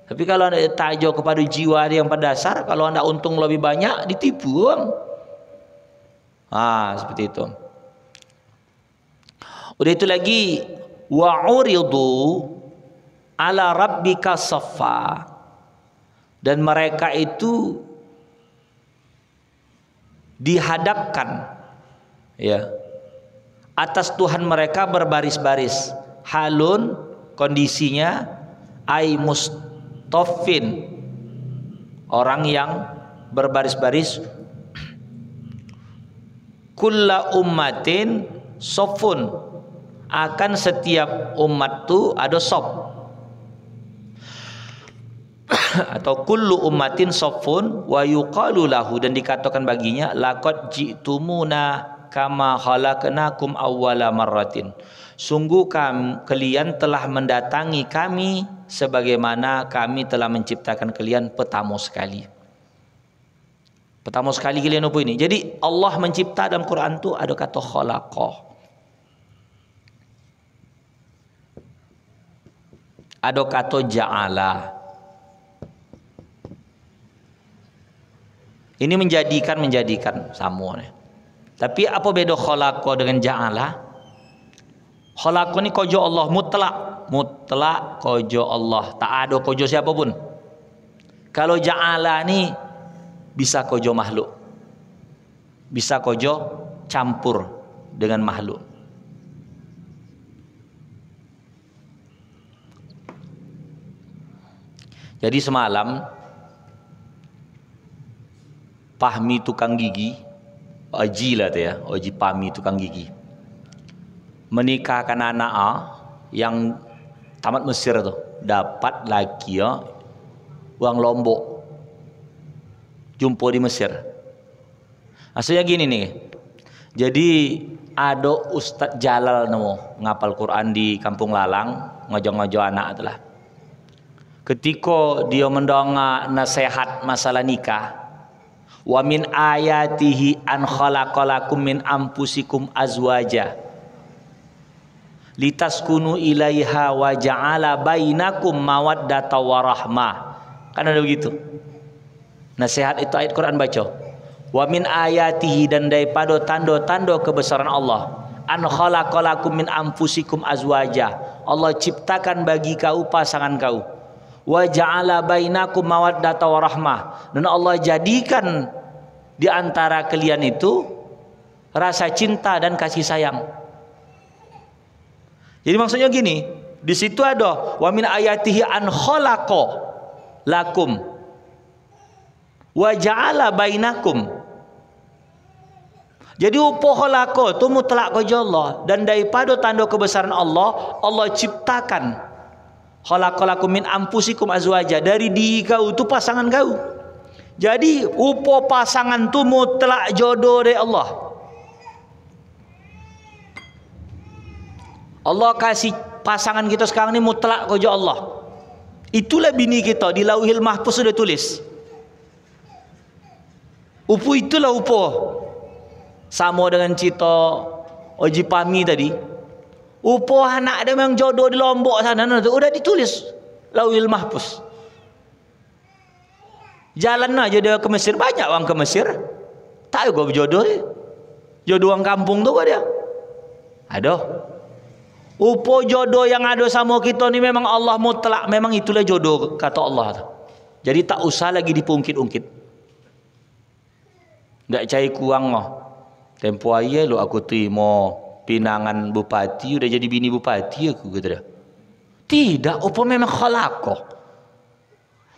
Tapi kalau anda tajo kepada jiwa dia yang pada dasar, kalau anda untung lebih banyak, ditipu orang. Seperti itu. Udah itu lagi, wa'uridu ala rabbika saffa. Dan mereka itu dihadapkan, ya, atas Tuhan mereka berbaris-baris. Halun, kondisinya ai mustafin, orang yang berbaris-baris. Kulla ummatin sofun, akan setiap umat tu ada sof. Atau kullu ummatin sofun wa yuqalu lahu, dan dikatakan baginya laqad ji'tumuna kama khalaqnakum awwala marratin. Sungguh kalian telah mendatangi kami sebagaimana kami telah menciptakan kalian pertama sekali. Pertama sekali kalian apa ini? Jadi Allah mencipta dalam Quran tu ada kata khalaqah. Ada kata ja'ala. Ini menjadikan sama. Tapi apa beda khalaqa dengan ja'ala? Khalaqa ni kojo Allah mutlak kojo Allah, tak ada kojo siapa pun. Kalau ja'ala ni bisa kojo makhluk, bisa kojo campur dengan makhluk. Jadi semalam Pahmi tukang gigi, Oji lah tu ya, Oji Pahmi tukang gigi, menikahkan anak yang tamat Mesir tu, dapat laki uang Lombok, jumpa di Mesir. Maksudnya gini nih, jadi ada Ustaz Jalal namo ngapal Quran di Kampung Lalang, ngojo-ngojo anak itulah. Ketika dia mendongak nasihat masalah nikah, wa min ayatihi an khalaqalakum min anfusikum azwaja litaskunu ilaiha wa ja'ala bainakum mawaddata warahmah. Kan ada begitu. Nasihat itu ayat Quran baca. Wa min ayatihi, dan daripada tanda-tanda kebesaran Allah, an khalaqalakum min anfusikum azwaja, Allah ciptakan bagi kau pasangan kau. Wa ja'ala bainakum mawaddata warahmah, dan Allah jadikan di antara kalian itu rasa cinta dan kasih sayang. Jadi maksudnya gini, di situ ada wa min ayatihi an khalaqa lakum wa ja'ala bainakum. Jadi upo khalaqa tu mutlak kepada Allah, dan daripada tanda kebesaran Allah, Allah ciptakan khalaqalakum min anfusikum azwaja, dari diri kau tu pasangan kau. Jadi upo pasangan tu mutlak jodoh dari Allah. Allah kasih pasangan kita sekarang ni mutlak kepada Allah. Itulah bini kita, di Lauhil Mahfuz sudah tulis. Upo itulah upo. Sama dengan cerita Oji Pahmi tadi. Upo anak dia memang jodoh di Lombok sana, udah ditulis Lauhil Mahfuz. Jalan aja dia ke Mesir, banyak orang ke Mesir, tak ada berjodoh dia. Jodoh orang kampung tu dia. Ada. Upo jodoh yang ada sama kita ni memang Allah mutlak, memang itulah jodoh kata Allah. Jadi tak usah lagi dipungkit-ungkit. Ndak cai kuang mah. Tempo aye lo aku terima pinangan bupati, udah jadi bini bupati aku kata dia. Tidak, upo memang khalaqah.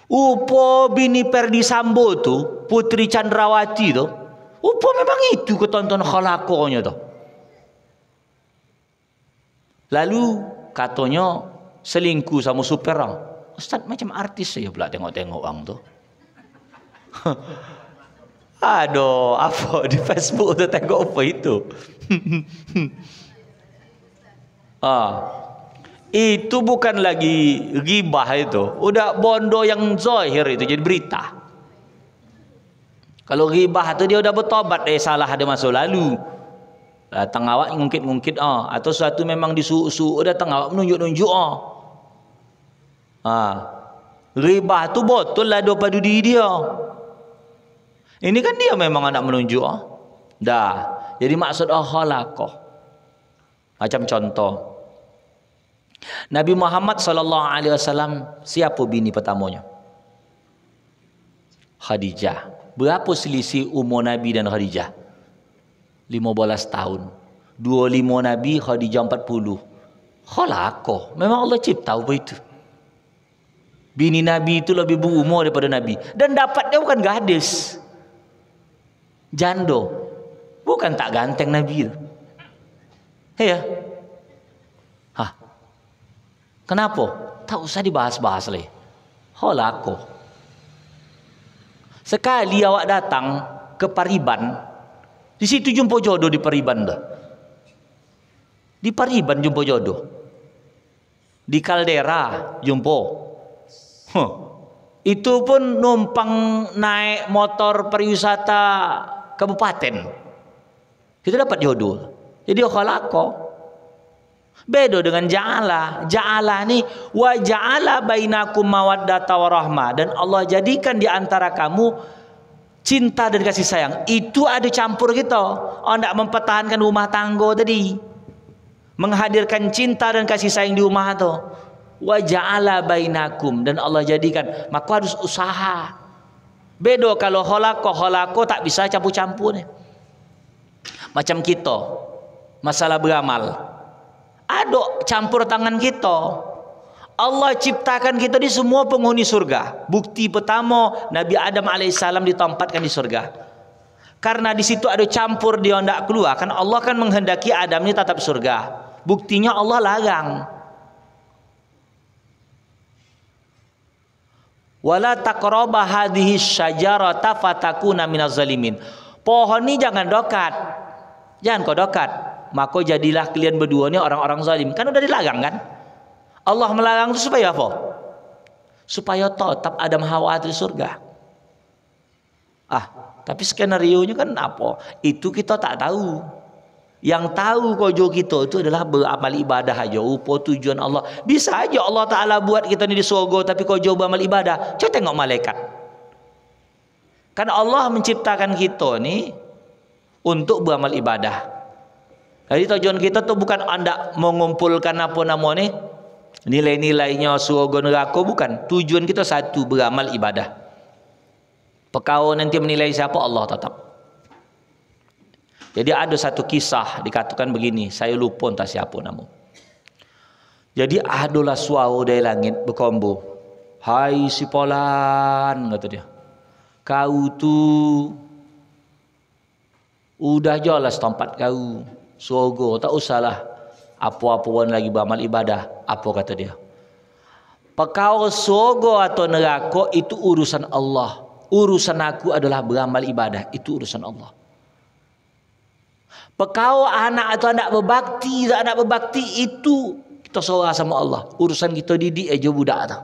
Upo bini Perdi Sambo tu, Putri Chandrawati tu, upo memang itu ketonton khalaqahnya tu. Lalu katanya selingkuh sama super orang. Ustaz macam artis saya pula tengok-tengok orang tu. Aduh, apa di Facebook tu tengok apa itu? Itu bukan lagi ghibah itu. Udah bondo yang zahir itu jadi berita. Kalau ghibah tu dia udah bertobat salah ada masa lalu. Datang awak ngungkit-ngungkit atau suatu memang disuruh-suruh datang awak menunjuk-nunjuk ghibah tu betul lah daripada diri dia. Ini kan dia memang nak menunjuk dah. Jadi maksud khalaqah. Macam contoh Nabi Muhammad sallallahu alaihi wasallam, siapa bini pertamanya? Khadijah. Berapa selisih umur Nabi dan Khadijah? 15 tahun. 25 Nabi, Khadijah 40. Khalaqah. Memang Allah cipta apa itu. Bini Nabi itu lebih berumur daripada Nabi. Dan dapat dia bukan gadis, jando. Bukan tak ganteng Nabi itu. Ya. Kenapa? Tak usah dibahas-bahas lagi. Khalaqah. Sekali awak datang ke Pariban, di situ jumpa jodoh di Pariban dah. Di Pariban jumpa jodoh. Di Kaldera jumpa. Itu pun numpang naik motor pariwisata kabupaten. Kita dapat jodoh. Jadi khalaqah. Beda dengan ja'ala. Ja'ala ni wa ja'ala bainakum mawaddata warahmah, dan Allah jadikan di antara kamu cinta dan kasih sayang. Itu ada campur kita. Nak mempertahankan rumah tangga tadi, menghadirkan cinta dan kasih sayang di rumah tu. Wa ja'ala bainakum, dan Allah jadikan, maka harus usaha. Beda kalau khalaqah tak bisa campur-campur ni. Macam kita masalah beramal, ada campur tangan kita. Allah ciptakan kita di semua penghuni surga. Bukti pertama, Nabi Adam alaihissalam ditempatkan di surga. Karena di situ ada campur, dia tidak keluar. Kan Allah kan menghendaki Adam ini tetap surga. Buktinya Allah larang. Wala taqraba hadhihi syajarata fatakuna minaz zalimin. Pohon ni jangan dekat. Jangan kau dekat. Maka jadilah kalian berdua ni orang-orang zalim. Kan udah dilarang kan? Allah melarang itu supaya apa? Supaya tetap Adam Hawa di surga. Tapi skenario-nya kan apa? Itu kita tak tahu. Yang tahu kojo kita itu adalah beramal ibadah aja. Upo tujuan Allah. Bisa aja Allah Ta'ala buat kita ni di surga, tapi kojo beramal ibadah. Coba tengok malaikat. Kan Allah menciptakan kita ni untuk beramal ibadah. Jadi tujuan kita tu bukan anda mengumpulkan apa nama ni, nilai-nilainya surga neraka, bukan. Tujuan kita satu, beramal ibadah. Perkara nanti menilai siapa, Allah tetap. Jadi ada satu kisah dikatakan begini, saya lupa entah siapa nama. Jadi adalah suara dari langit berkombo. Hai si Polan, kata dia, kau tu udah jelas tempat kau surga, tak usahlah apa-apa pun lagi beramal ibadah. Apa kata dia? Perkara surga atau neraka itu urusan Allah. Urusan aku adalah beramal ibadah. Itu urusan Allah. Perkara anak atau anak berbakti, anak berbakti itu kita serah sama Allah. Urusan kita didik aja budak tu.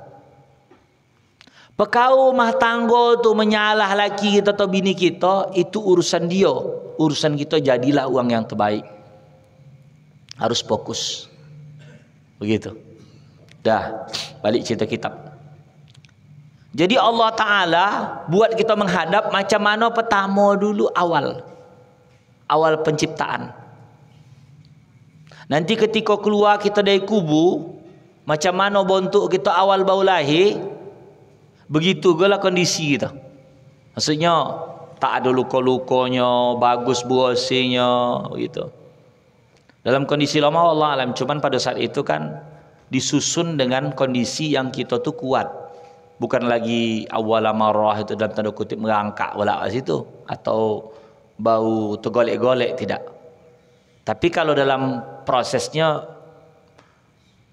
Perkara rumah tangga tu menyalah laki kita atau bini kita, itu urusan dia. Urusan kita jadilah orang yang terbaik. Harus fokus. Begitu. Dah, balik cerita kitab. Jadi Allah Ta'ala buat kita menghadap macam mana pertama dulu awal penciptaan. Nanti ketika keluar kita dari kubur, macam mana bentuk kita awal baru lahir, Begitu gula kondisi kita. Maksudnya tak ada luka-lukanya, bagus buasinya gitu. Dalam kondisi lama Allah alam, cuman pada saat itu kan disusun dengan kondisi yang kita tuh kuat. Bukan lagi awal marah itu dalam tanda kutip merangkak wala situ atau bau tergolek-golek, tidak. Tapi kalau dalam prosesnya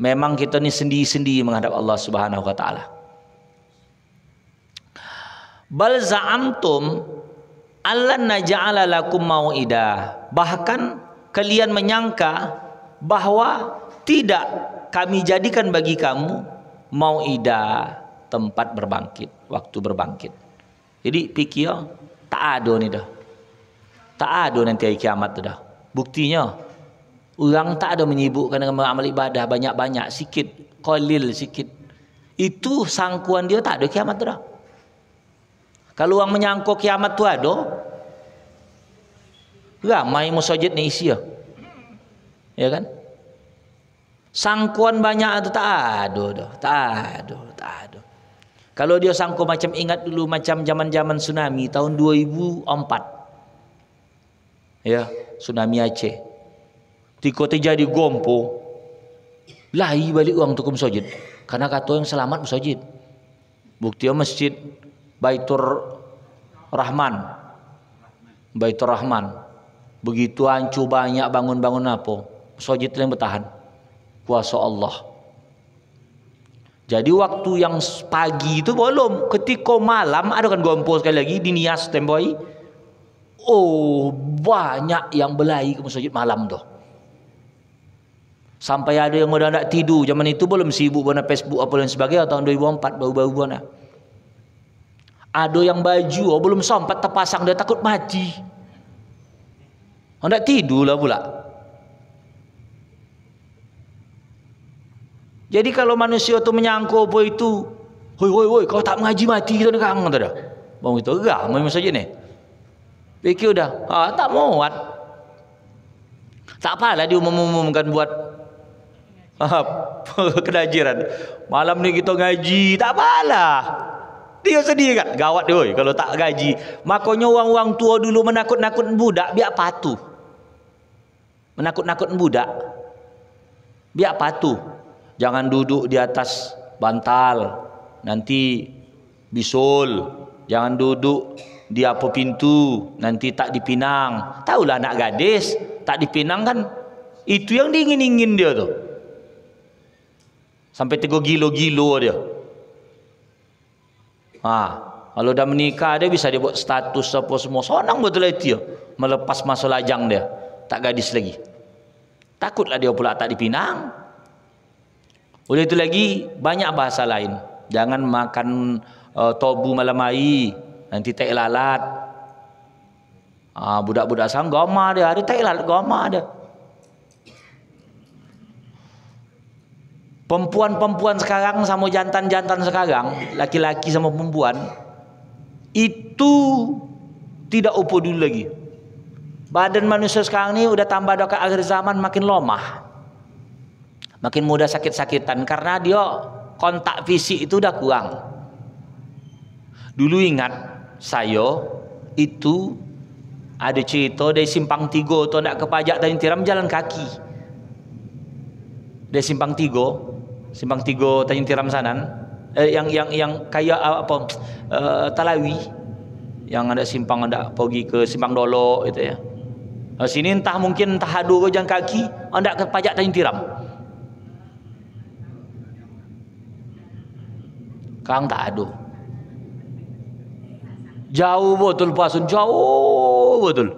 memang kita ni sendi-sendi menghadap Allah Subhanahu wa taala. Bal za'amtum allan naj'ala lakum mau'idah. Bahkan kalian menyangka bahwa tidak kami jadikan bagi kamu mau'idah, tempat berbangkit, waktu berbangkit. Jadi pikir tak ada ni dah. Tak ada nanti hari kiamat tu dah. Buktinya orang tak ada menyibukkan dengan amal ibadah banyak-banyak, sikit, qalil sikit. Itu sangkuan dia tak ada kiamat tu dah. Kalau orang menyangka kiamat tu ada, ramai masjid ni isi ya. Ya kan? Sangkuan banyak tu tak ada dah. Tak ada. Kalau dia sangka macam ingat dulu macam zaman-zaman tsunami tahun 2004. Ya, tsunami Aceh. Ketika terjadi gompo, lari balik orang tu ke masjid. Karena kata yang selamat masjid. Bukti masjid Baitur Rahman. Baitur Rahman. Begitu hancur banyak bangun-bangun apa? Masjid yang bertahan. Kuasa Allah. Jadi waktu yang pagi itu belum, ketika malam ada kan gompo sekali lagi di Nias Temboi. Oh, banyak yang berlari ke masjid malam tu. Sampai ada yang udah nak tidur. Zaman itu belum sibuk guna Facebook apa dan sebagainya, tahun 2004 baru-baru guna. Ada yang baju belum sempat terpasang dia takut mati. Hendak tidur lah pula. Jadi kalau manusia tu menyangka apa itu, hoi kau tak mengaji mati tu nak kang tu dah. Bang itu gerah main masjid ni. Fikir dah, tak muat. Tak apalah dia umumkan buat kedajiran. Malam ni kita ngaji, tak apalah. Dia sedih kan, gawat dia kalau tak gaji. Makanya orang-orang tua dulu menakut-nakut budak biar patuh. Menakut-nakut budak biar patuh. Jangan duduk di atas bantal, nanti bisul. Jangan duduk di apa pintu, nanti tak dipinang. Tahulah anak gadis tak dipinang kan, itu yang diingin-ingin dia tu. Sampai tegur gilo-gilo dia. Kalau dah menikah dia bisa dia buat status apa semua. Senang betul itu dia. Melepas masa lajang dia, tak gadis lagi. Takutlah dia pula tak dipinang. Oleh itu lagi banyak bahasa lain. Jangan makan tobu malam hari, nanti tak lalat. Budak-budak sang gama dia, ada tak lalat gama dia. Perempuan-perempuan sekarang sama jantan-jantan sekarang, laki-laki sama perempuan, itu tidak upo dulu lagi. Badan manusia sekarang ni udah tambah dekat akhir zaman makin lemah. Makin mudah sakit-sakitan karena dia kontak fisik itu udah kurang. Dulu ingat saya itu ada cerita dari Simpang 3 tu nak ke Pajak Tanjung Tiram jalan kaki. Dari Simpang 3 Tanjung Tiram sanan, yang kayak Talawi, yang ada simpang ada pergi ke Simpang Dolok gitu ya. Sini entah mungkin entah adu ke jalan kaki, hendak ke Pajak Tanjung Tiram. Kang tak ada. Jauh betul pasun, jauh betul.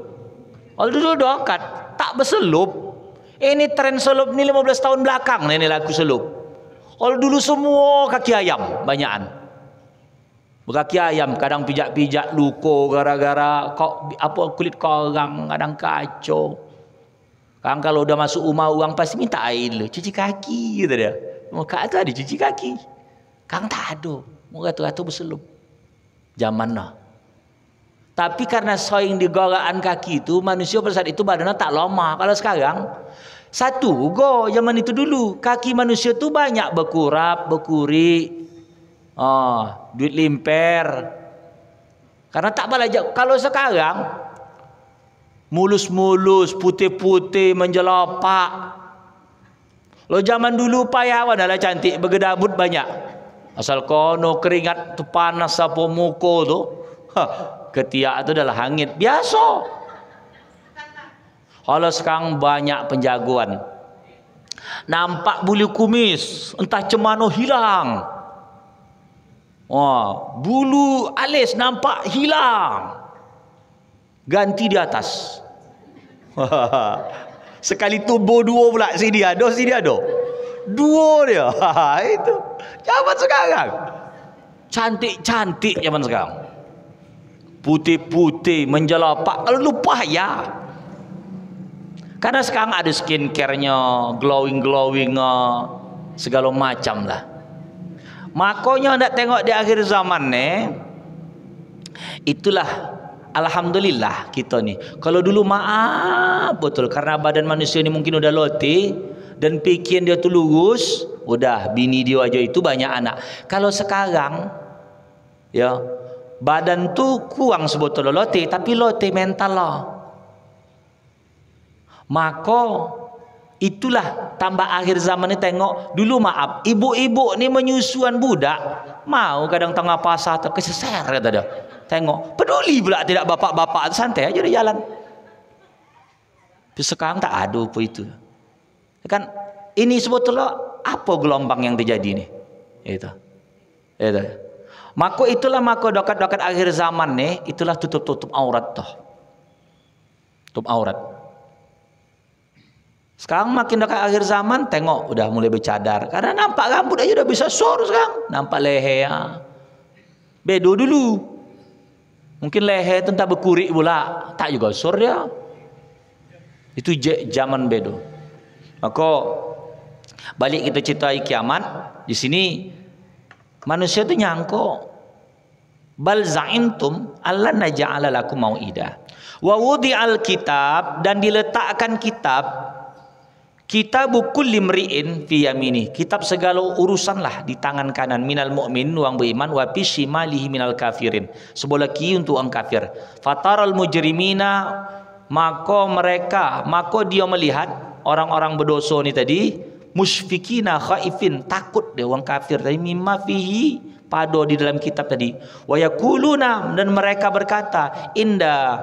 Kalau dulu dekat, tak berselup. Ini tren selup ni 15 tahun belakang ni laku selup. Kalau dulu semua kaki ayam banyakan. Berkaki ayam kadang pijak-pijak luka gara-gara kulit korang, kadang kacau. Kang kalau udah masuk rumah orang pasti minta air lu, cuci kaki gitu dia. Muka tu ada cuci kaki. Kang tak ada, mau rata-rata berselup. Zaman nah. Tapi karena soing di goraan kaki itu, manusia pada saat itu badannya tak lemah. Kalau sekarang, satu go zaman itu dulu, kaki manusia tu banyak berkurap, berkuri. Duit limper. Karena tak belajar. Kalau sekarang mulus-mulus, putih-putih, menjelapak. Lo zaman dulu payawan adalah cantik, bergedabut banyak. Asal kono keringat tu panas apa muka tu. Ketiak tu adalah hangit biasa. Kalau sekarang banyak penjagoan. Nampak bulu kumis, entah cemano hilang. Bulu alis nampak hilang. Ganti di atas. Sekali tubuh dua pula, sini ada. Dua dia. Itu zaman sekarang. Cantik-cantik zaman sekarang. Putih-putih, menjelapak. Kalau lupa ya. Karena sekarang ada skincare-nya, glowing, segala macam lah. Makanya nak tengok di akhir zaman itulah alhamdulillah kita ni. Kalau dulu maaf betul, karena badan manusia ni mungkin udah letih dan pikiran dia tu lurus, udah bini dia aja itu banyak anak. Kalau sekarang ya badan tu kurang sebetulnya letih, tapi letih mental lah. Maka itulah tambah akhir zaman ni tengok. Dulu maaf, ibu-ibu ni menyusuan budak, mau kadang tengah pasar tu keseser kata dia. Tengok, peduli pula tidak bapak-bapak, santai aja dia jalan. Tapi sekarang tak ada apa itu. Kan ini sebetulnya apa gelombang yang terjadi ni? Itu. Maka dekat-dekat akhir zaman ni itulah tutup aurat toh. Tutup aurat. Sekarang makin dekat akhir zaman, tengok udah mulai bercadar. Karena nampak rambut aja udah bisa sor sekarang. Nampak leher ya. Bedo dulu. Mungkin leher itu entah berkurik pula. Tak juga sor dia. Itu zaman bedo. Maka balik kita cerita kiamat. Di sini manusia itu nyangko. Bal za'intum alla naja'ala lakum mau'idah. Wa wudi'al kitab, dan diletakkan kitab. Kitabu kulli mri'in fi yamini, kitab segala urusan lah di tangan kanan, minal mu'min orang beriman, wa fi shimalihi minal kafirin, sebelah kiri untuk orang kafir. Fataral mujrimina, maka dia melihat orang-orang berdosa ni tadi, musyfikina khaifin, takut dia orang kafir tadi, mimma fihi, pada di dalam kitab tadi. Wa yaquluna, dan mereka berkata, inda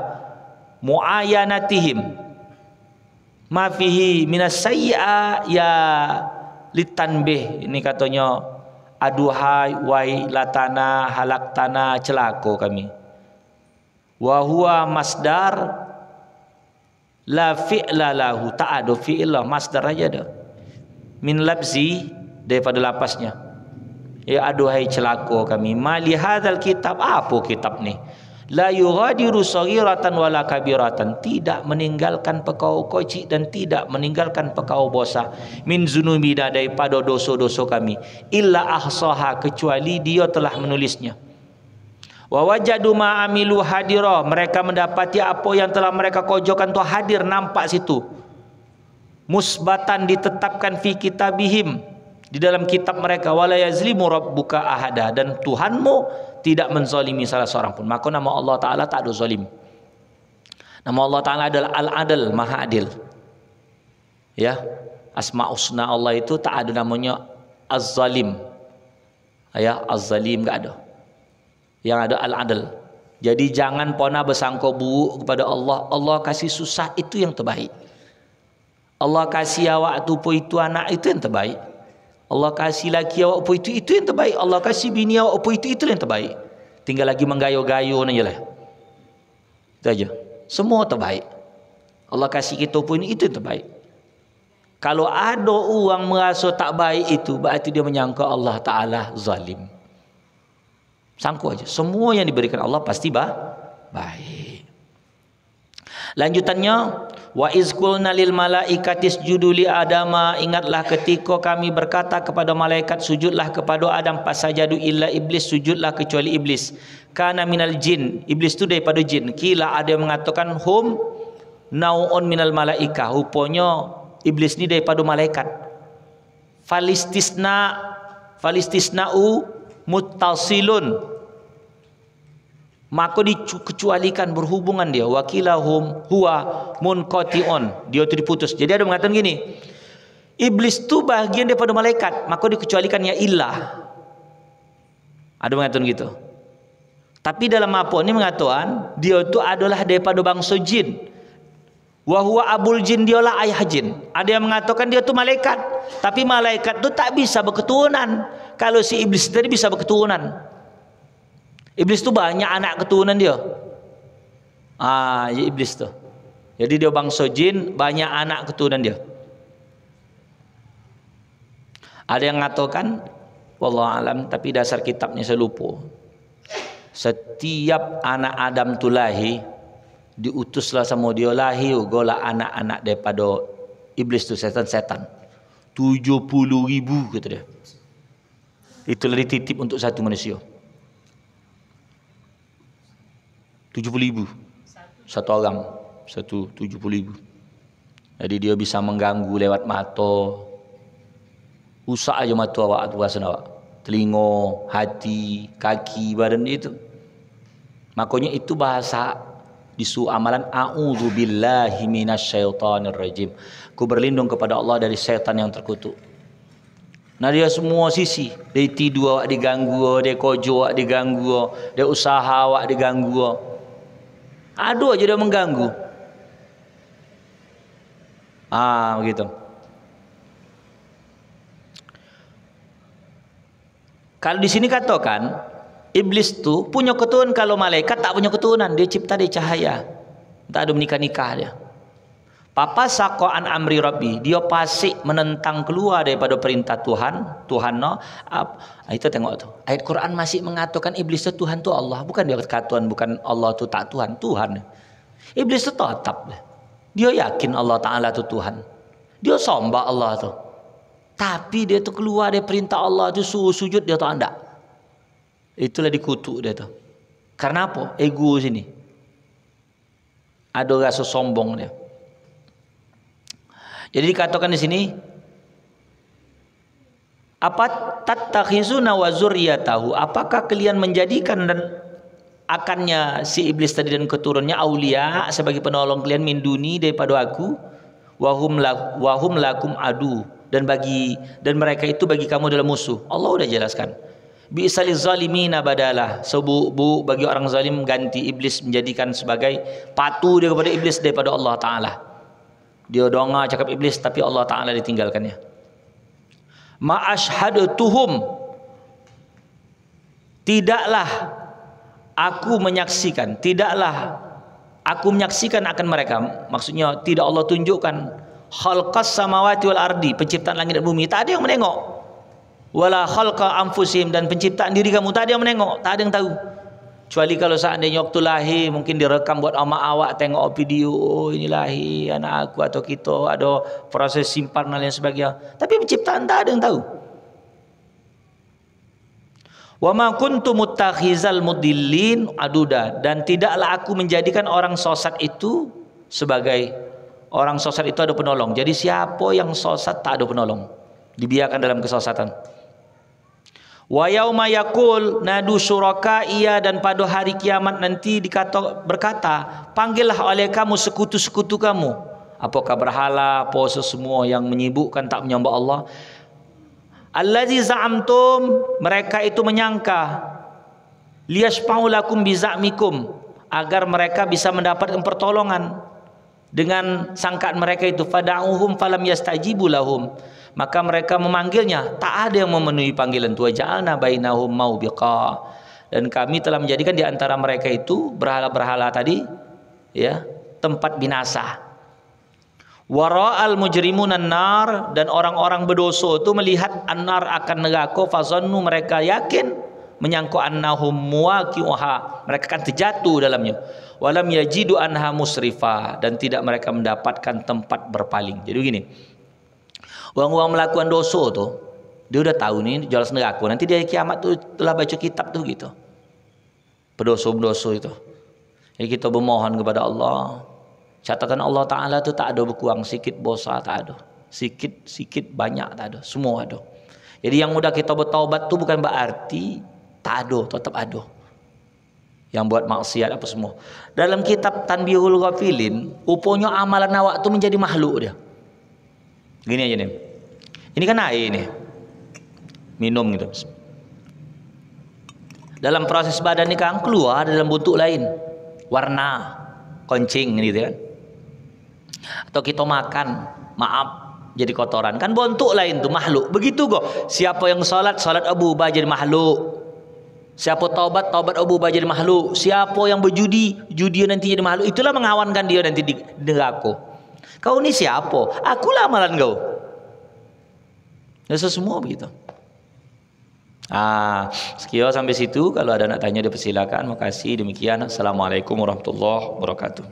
muayanatihim ma fihi minas sayyi'a ya litanbih. Ini katanya, aduhai wai latana halaktana, celaka kami. Wa huwa masdar la fi'la lahu, tak ada fi'lah, masdar aja ada. Min labzi, daripada lapasnya. Ya aduhai celaka kami. Mali hadzal kitab, apa kitab ni? La yughadiru saghiratan wala kabiratan, tidak meninggalkan perkara kecil dan tidak meninggalkan perkara besar, min zunubi, daripada dosa-dosa kami, illa ahsaha, kecuali dia telah menulisnya. Wa wajadu ma amilu hadira, mereka mendapati apa yang telah mereka kerjakan tu hadir, nampak situ. Musbatan, ditetapkan fi kitabihim, di dalam kitab mereka. Wala yazlimu rabbuka ahada, dan Tuhanmu tidak menzalimi salah seorang pun. Maka nama Allah Ta'ala tak ada zalim. Nama Allah Ta'ala adalah Al-Adil, Maha Adil. Ya, Asma' Husna Allah itu tak ada namanya Az-Zalim. Ya, Az-Zalim tak ada. Yang ada Al-Adil. Jadi jangan pernah bersangka buruk kepada Allah. Allah kasih susah, itu yang terbaik. Allah kasih awak tu itu anak, itu yang terbaik. Allah kasih laki awak apa itu yang terbaik. Allah kasih bini awak apa itu yang terbaik. Tinggal lagi menggayo-gayo aja lah. Itu aja. Semua terbaik. Allah kasih kita apa ini, itu yang terbaik. Kalau ada orang merasa tak baik itu, berarti dia menyangka Allah Ta'ala zalim. Sangka aja. Semua yang diberikan Allah pasti baik. Lanjutannya, wa izqulna lil malaikati isjudu li adama, ingatlah ketika kami berkata kepada malaikat sujudlah kepada Adam, fasajadu illa iblis, sujudlah kecuali iblis, kana minal jin, iblis itu daripada jin. Kila, ada yang mengatakan hum nau'un minal malaika, rupanya iblis ni daripada malaikat. Falistisna'u muttasilun, maka dikecualikan berhubungan dia. Wakilahum huwa munqati'un, dia itu diputus. Jadi ada mengatakan gini, iblis tu bagian daripada malaikat, maka dikecualikan ya illah. Ada mengatakan gitu. Tapi dalam apa ini mengatakan dia itu adalah daripada bangsa jin. Wa huwa abul jin, dialah ayah jin. Ada yang mengatakan dia itu malaikat, tapi malaikat itu tak bisa berketurunan. Kalau si iblis tadi bisa berketurunan. Iblis tu banyak anak keturunan dia. Ya iblis tu. Jadi dia bangsa jin, banyak anak keturunan dia. Ada yang mengatakan wallahu alam, tapi dasar kitabnya saya lupa. Setiap anak Adam tu lahir, diutuslah sama dia lahir gola anak-anak daripada iblis tu, setan-setan. 70,000 kata dia. Itulah dititip untuk satu manusia. 70,000 satu orang, 70,000. Jadi dia bisa mengganggu lewat mata. Rusak aja mata awak tu, rasa awak, telinga, hati, kaki, badan itu. Makanya itu bahasa disuruh amalan a'udzubillahi minasyaitonirrajim. Ku berlindung kepada Allah dari syaitan yang terkutuk. Nah dia semua sisi, dari tidur awak diganggu, dari kojo awak diganggu, dari usaha awak diganggu. Aduh aja dia mengganggu. Begitu. Kalau di sini katakan iblis tu punya keturunan, kalau malaikat tak punya keturunan, dia cipta dari cahaya. Tak ada menikah-nikah dia. Papa saqa'an amri rabbi, dia pasik menentang keluar daripada perintah Tuhan. Itu tengok tu. Ayat Quran masih mengatakan iblis tu Tuhan tu Allah, bukan dia kata Tuhan, bukan Allah tu tak Tuhan, Tuhan. Iblis tu tetap dia yakin Allah Taala tu Tuhan. Dia sembah Allah tu. Tapi dia tu keluar dari perintah Allah tu, suruh sujud dia tak ada. Itulah dikutuk dia tu. Karena apa? Ego sini. Ada rasa sombong dia. Jadi dikatakan di sini, apa tattakhizuna wa zurriyatahu, apakah kalian menjadikan dan akannya si iblis tadi dan keturunannya aulia sebagai penolong kalian min duni daripada aku, wahum lakum adu, dan mereka itu bagi kamu adalah musuh. Allah sudah jelaskan. Bi'sal zalimina badalah, seburuk bagi orang zalim ganti iblis menjadikan sebagai patu dia kepada iblis daripada Allah Taala. Dia dengar cakap iblis tapi Allah Taala ditinggalkannya. Ma ashhadtuhum, tidaklah aku menyaksikan akan mereka. Maksudnya tidak Allah tunjukkan khalqas samawati wal ardi, penciptaan langit dan bumi, tak ada yang menengok. Wala khalqa anfusihim, dan penciptaan diri kamu tak ada yang menengok, tak ada yang tahu. Kecuali kalau seandainya waktu lahir mungkin direkam buat amak awak tengok video, oh ini lahir anak aku atau kita, ada proses simpan dan lain sebagainya. Tapi penciptaan tak ada yang tahu. Wa ma kuntu muttakhizal mudillin aduda, dan tidaklah aku menjadikan orang sesat itu sebagai orang sesat itu ada penolong. Jadi siapa yang sesat tak ada penolong, dibiarkan dalam kesesatan. Wa yauma yaqul nadu syuraka'iya, dan pada hari kiamat nanti berkata, panggillah oleh kamu sekutu-sekutu kamu. Apakah berhala, apa semua yang menyibukkan tak menyembah Allah. Allazi za'amtum, mereka itu menyangka, liyashfa'u lakum biza'mikum, agar mereka bisa mendapatkan pertolongan dengan sangkaan mereka itu. Fada'uhum falam yastajibu lahum, maka mereka memanggilnya, tak ada yang memenuhi panggilan tu. Ja'alna bainahum maubiqa, dan kami telah menjadikan di antara mereka itu berhala-berhala tadi ya tempat binasa. Wara'al mujrimun an-nar, dan orang-orang berdosa itu melihat an-nar akan neraka, fazannu, mereka yakin, menyangka annahum muwaqi'uha, mereka akan terjatuh dalamnya. Walam yajidu anha musrifa, dan tidak mereka mendapatkan tempat berpaling. Jadi begini, orang-orang melakukan dosa tu, dia udah tahu ni jelas neraka. Nanti dia kiamat tu telah baca kitab tu gitu. Berdosa-berdosa itu. Jadi kita bermohon kepada Allah. Catatan Allah Ta'ala tu tak ada berkurang, sikit bosa tak ada, sikit banyak tak ada, semua ada. Jadi yang mudah kita bertaubat tu bukan berarti Tak ada, tetap ada. Yang buat maksiat apa semua. Dalam kitab Tanbihul Ghafilin, upanya amalan awak tu menjadi makhluk dia. Gini aja nih. Ini kan air nih. Minum gitu. Dalam proses badan ini kan keluar dalam bentuk lain. Warna, kencing gitu kan. Atau kita makan, maaf, jadi kotoran. Kan bentuk lain tuh makhluk. Begitu kok. Siapa yang salat Abu Ubah jadi makhluk. Siapa taubat Abu Ubah jadi makhluk. Siapa yang berjudi nanti jadi makhluk. Itulah mengawankan dia nanti di neraka. Kau ni siapa? Akulah amalan kau. Itu semua begitu. Sekian sampai situ. Kalau ada nak tanya dipersilakan. Makasih. Demikian. Assalamualaikum warahmatullahi wabarakatuh.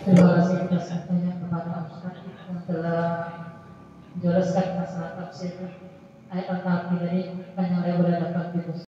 Terima kasih atas waktunya kepada Ustaz yang telah menjelaskan masalah tafsir ayat Al-Kahfi dari